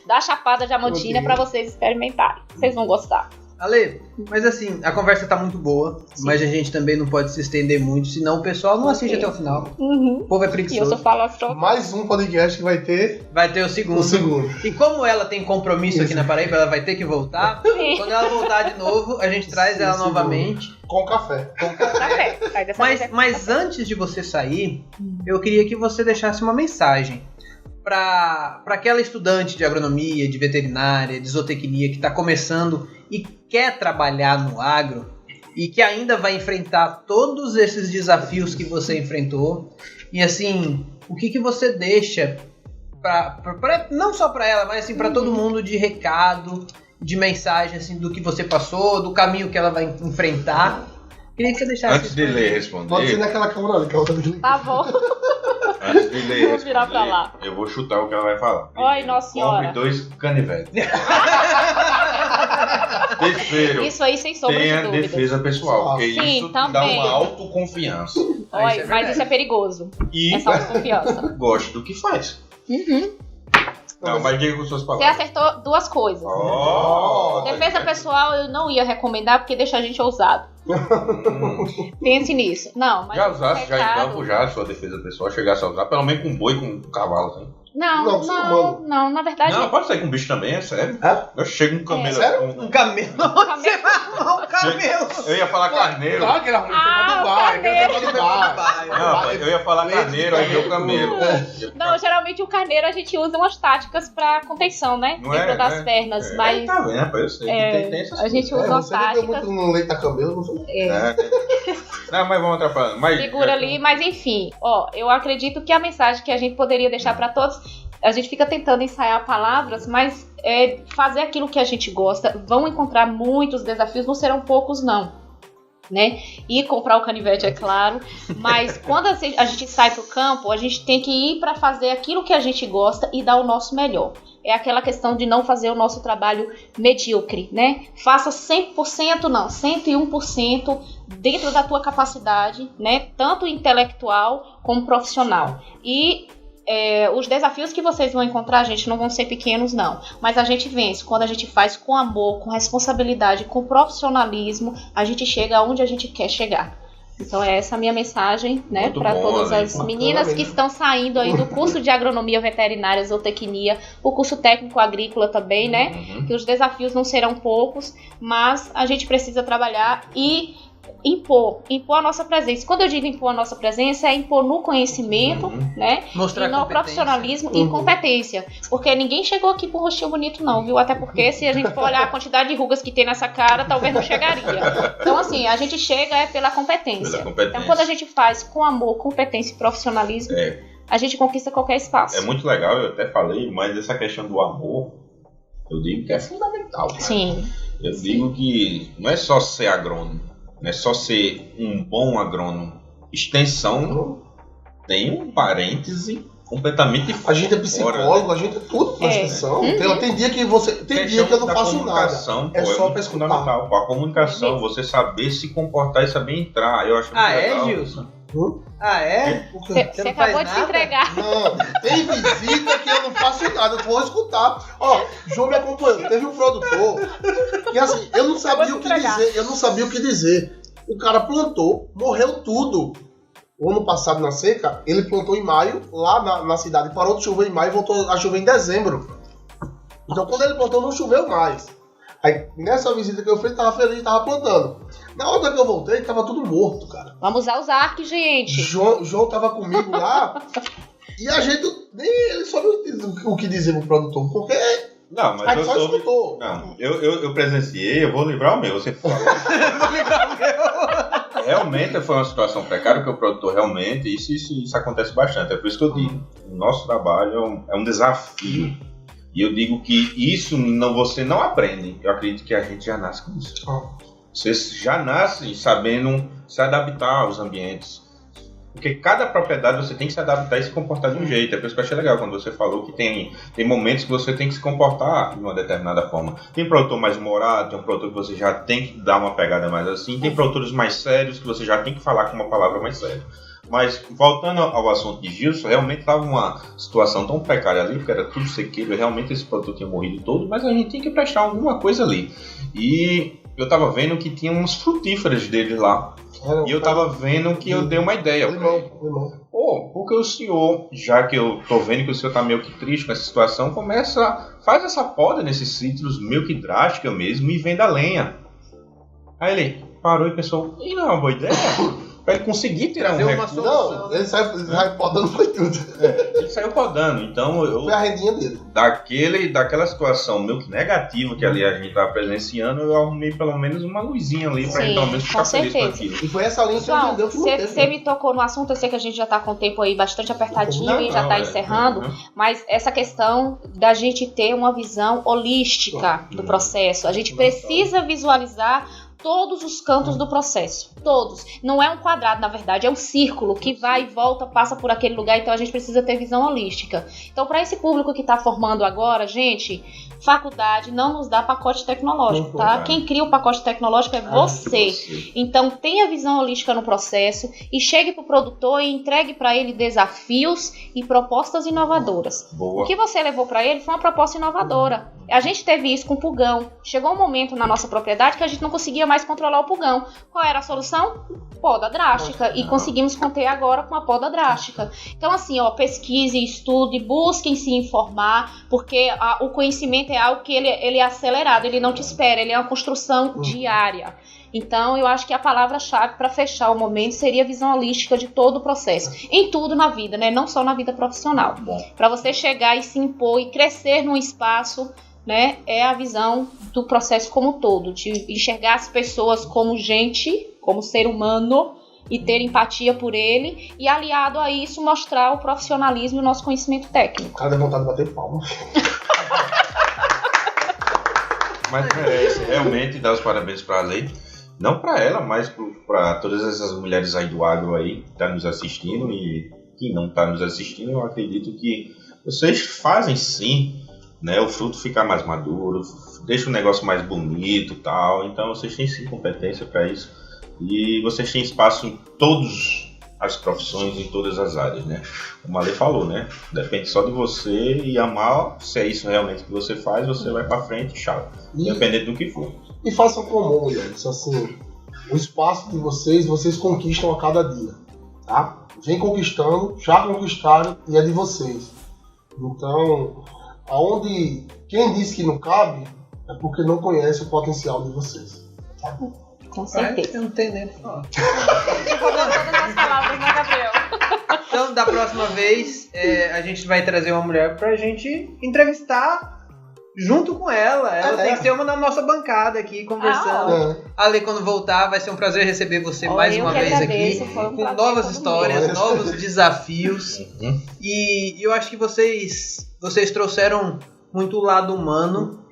Da Chapada Diamantina pra vocês experimentarem. Vocês vão gostar. Ale, mas assim, a conversa tá muito boa, mas a gente também não pode se estender muito, senão o pessoal não assiste até o final. O povo é E eu preguiçoso. só falo assim. Mais um podcast que vai ter Vai ter o segundo. E como ela tem compromisso aqui na Paraíba, ela vai ter que voltar. Quando ela voltar de novo, a gente traz ela novamente. com café. Café. Aí dessa vez é Mas antes de você sair, eu queria que você deixasse uma mensagem para aquela estudante de agronomia, de veterinária, de zootecnia que está começando e quer trabalhar no agro e que ainda vai enfrentar todos esses desafios que você enfrentou. E assim, o que você deixa não só para ela, mas assim para todo mundo de recado, de mensagem assim do que você passou, do caminho que ela vai enfrentar. Queria que você deixasse Antes de ler responder. Pode ser naquela câmera ali, que a outra me Tá bom. Antes de ler Vou virar pra lá. eu vou chutar o que ela vai falar. Oi, Nossa Senhora. Compre 2 canivetes. Terceiro, Isso aí, sem sombra de tenha dúvidas. defesa pessoal, porque Sim, isso dá também. uma autoconfiança. Oi, Isso é mas isso é perigoso. E Essa autoconfiança. goste do que faz. Não, mas diga com suas Você palavras. acertou 2 coisas. Oh, Defesa pessoal eu não ia recomendar porque deixa a gente ousado. Pense nisso. Não, mas Já usasse já em recado- campo, já a sua defesa pessoal, chegasse a usar, pelo menos com boi, com cavalo, assim. Não, na verdade. Não, pode sair com bicho também, é sério. É? Eu chego um camelo. Sério? um camelo. Você vai arrumar um camelo. Eu ia falar carneiro. Claro que era ruim, foi pra Dubai. Foi pra Dubai. Não, eu ia falar carneiro, aí veio o camelo. Não, geralmente o carneiro a gente usa umas táticas pra contenção, né? Não Dentro é, das né? pernas, mas Tá vendo, rapaz? Eu sei que tem essas a gente coisas. usa umas Você não deu táticas. muito no leite da camelo, não foi? Não, mas vamos atrapalhando. Mas, Segura ali, mas enfim, ó, eu acredito que a mensagem que a gente poderia deixar pra todos, a gente fica tentando ensaiar palavras, mas fazer aquilo que a gente gosta. Vão encontrar muitos desafios, não serão poucos não, né? E comprar o canivete, é claro, mas quando a gente sai pro campo, a gente tem que ir pra fazer aquilo que a gente gosta e dar o nosso melhor. É aquela questão de não fazer o nosso trabalho medíocre, né? Faça 100% não, 101% dentro da tua capacidade, né? Tanto intelectual como profissional. E os desafios que vocês vão encontrar, gente, não vão ser pequenos, não. Mas a gente vence quando a gente faz com amor, com responsabilidade, com profissionalismo, a gente chega aonde a gente quer chegar. Então é essa a minha mensagem, né, Muito para bom, todas Ale. as meninas que estão saindo aí do curso de agronomia veterinária, zootecnia, o curso técnico agrícola também, né? Que os desafios não serão poucos, mas a gente precisa trabalhar e impor a nossa presença. Quando eu digo impor a nossa presença, é impor no conhecimento, né? Mostrar E no competência. profissionalismo e competência. Porque ninguém chegou aqui por rostinho bonito, não, viu? Até porque se a gente for olhar a quantidade de rugas que tem nessa cara, talvez não chegaria. Então, assim, a gente chega pela competência. Então, quando a gente faz com amor, competência e profissionalismo, a gente conquista qualquer espaço. É muito legal, eu até falei, mas essa questão do amor, eu digo que é fundamental. Né? Sim. Eu digo que não é só ser agrônomo, não é só ser um bom agrônomo. Extensão tem um parêntese completamente A gente é fora, psicólogo, né? a gente é tudo na extensão. Tem dia que você. Tem dia que eu não faço nada. Pô, É só muito pra escutar. fundamental. A comunicação, você saber se comportar e saber entrar. Eu acho muito legal. Gilson? Hum? Você não acabou faz de se nada? entregar. Não, tem visita que eu não faço nada, eu vou escutar. Ó, João me acompanhou. Teve um produtor que assim, eu não sabia o que dizer. O cara plantou, morreu tudo. O ano passado, na seca, ele plantou em maio, lá na cidade. Parou de chover em maio e voltou a chover em dezembro. Então, quando ele plantou, não choveu mais. Aí, nessa visita que eu fiz, tava feliz, tava plantando. Na hora que eu voltei, tava tudo morto, cara. Vamos usar os arcos, gente. João tava comigo lá e a gente nem ele soube o que dizer pro produtor, porque Não, mas a eu gente só soube... escutou. Não, eu presenciei, eu vou livrar o meu, você falou. Realmente foi uma situação precária, porque o produtor realmente, isso acontece bastante, é por isso que eu digo, o nosso trabalho é um desafio, e eu digo que isso você não aprende, eu acredito que a gente já nasce com isso. Você já nasce sabendo se adaptar aos ambientes, porque cada propriedade você tem que se adaptar e se comportar de um jeito. É por isso que eu achei legal quando você falou que tem momentos que você tem que se comportar de uma determinada forma. Tem produtor mais humorado, tem um produtor que você já tem que dar uma pegada mais assim, tem produtores mais sérios que você já tem que falar com uma palavra mais séria. Mas, voltando ao assunto de Gilson, realmente estava uma situação tão precária ali, porque era tudo sequeiro, realmente esse produtor tinha morrido todo, mas a gente tinha que prestar alguma coisa ali. E eu estava vendo que tinha uns frutíferas dele lá. E eu estava vendo que eu dei uma ideia. Limão. Porque o senhor, já que eu tô vendo que o senhor tá meio que triste com essa situação, faz essa poda nesses citros meio que drástica mesmo e venda lenha. Aí ele parou e pensou, e não é uma boa ideia? Pra ele conseguir tirar um recurso. Não, ele sai podando foi tudo. Ele saiu podando, então foi a rendinha dele. Daquela situação meio que negativa que ali a gente tava presenciando, eu arrumei pelo menos uma luzinha ali pra ele pelo menos ficar feliz com aquilo. E foi essa linha que João, entendeu que não teve. Você me tocou no assunto, eu sei que a gente já tá com o tempo aí bastante apertadinho e já tá encerrando, mas essa questão da gente ter uma visão holística do processo, a gente precisa visualizar todos os cantos do processo, todos. Não é um quadrado, na verdade, é um círculo que vai e volta, passa por aquele lugar, então a gente precisa ter visão holística. Então, para esse público que está formando agora, gente, faculdade não nos dá pacote tecnológico, tá? Quem cria o pacote tecnológico é você. Então, tenha visão holística no processo e chegue para o produtor e entregue para ele desafios e propostas inovadoras. Boa. O que você levou para ele foi uma proposta inovadora. A gente teve isso com o pulgão. Chegou um momento na nossa propriedade que a gente não conseguia mais controlar o pulgão. Qual era a solução? Poda drástica. E conseguimos conter agora com a poda drástica. Então, assim, pesquise, estude, busquem se informar, porque o conhecimento é algo que ele é acelerado, ele não te espera, ele é uma construção diária. Então, eu acho que a palavra-chave para fechar o momento seria a visão holística de todo o processo. Em tudo na vida, né? Não só na vida profissional. Para você chegar e se impor e crescer num espaço, né? É a visão do processo como um todo. De enxergar as pessoas como gente, como ser humano, e ter empatia por ele. E aliado a isso, mostrar o profissionalismo e o nosso conhecimento técnico. Cara, dá vontade de bater palma. Mas merece realmente dar os parabéns para a lei. Não para ela, mas para todas essas mulheres aí do agro aí que estão nos assistindo e que não estão nos assistindo. Eu acredito que vocês fazem sim, né, o fruto ficar mais maduro, deixa o negócio mais bonito e tal. Então vocês têm sim competência para isso. E vocês têm espaço em todas as profissões, em todas as áreas, né? Como a lei falou, né? Depende só de você e amar. Se é isso realmente que você faz, você vai para frente, tchau. Independente do que for. E façam comum, mulheres. Assim, o espaço de vocês conquistam a cada dia, tá? Vem conquistando, já conquistaram e é de vocês. Então, quem diz que não cabe é porque não conhece o potencial de vocês, tá? Com certeza. Eu não tenho nem o que falar. Todas as palavras, né, Gabriel? Então, da próxima vez, a gente vai trazer uma mulher pra gente entrevistar junto com ela. Ela tem que ser uma da nossa bancada aqui, conversando. Ale, quando voltar, vai ser um prazer receber você mais uma vez aqui, com novas histórias, novos desafios. E eu acho que vocês trouxeram muito o lado humano,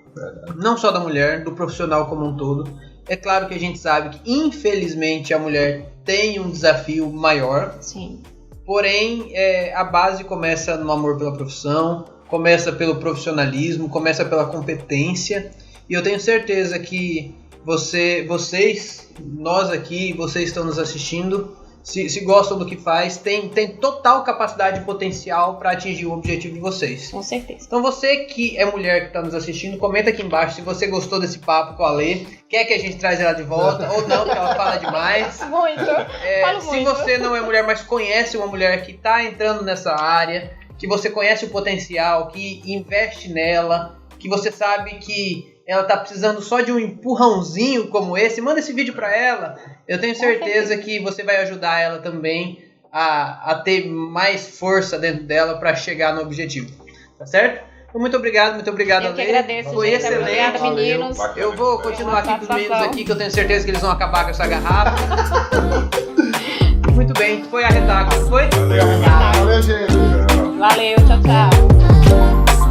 não só da mulher, do profissional como um todo. É claro que a gente sabe que, infelizmente, a mulher tem um desafio maior. Sim. Porém, a base começa no amor pela profissão, começa pelo profissionalismo, começa pela competência. E eu tenho certeza que vocês, nós aqui, vocês estão nos assistindo, se gostam do que faz, tem total capacidade e potencial para atingir o objetivo de vocês. Com certeza. Então você que é mulher que está nos assistindo, comenta aqui embaixo se você gostou desse papo com a Lê, quer que a gente traz ela de volta ou não, porque ela fala demais. Muito. Se você não é mulher, mas conhece uma mulher que está entrando nessa área, que você conhece o potencial, que investe nela, que você sabe que ela tá precisando só de um empurrãozinho como esse, manda esse vídeo para ela. Eu tenho certeza que você vai ajudar ela também a ter mais força dentro dela para chegar no objetivo. Tá certo? Então, muito obrigado, Ale. Eu que agradeço, foi gente. excelente. Obrigada, meninos. Eu vou continuar aqui com os meninos aqui, que eu tenho certeza que eles vão acabar com essa garrafa. Muito bem, foi a Retaco, foi? Valeu. Valeu, gente. Valeu, tchau, tchau.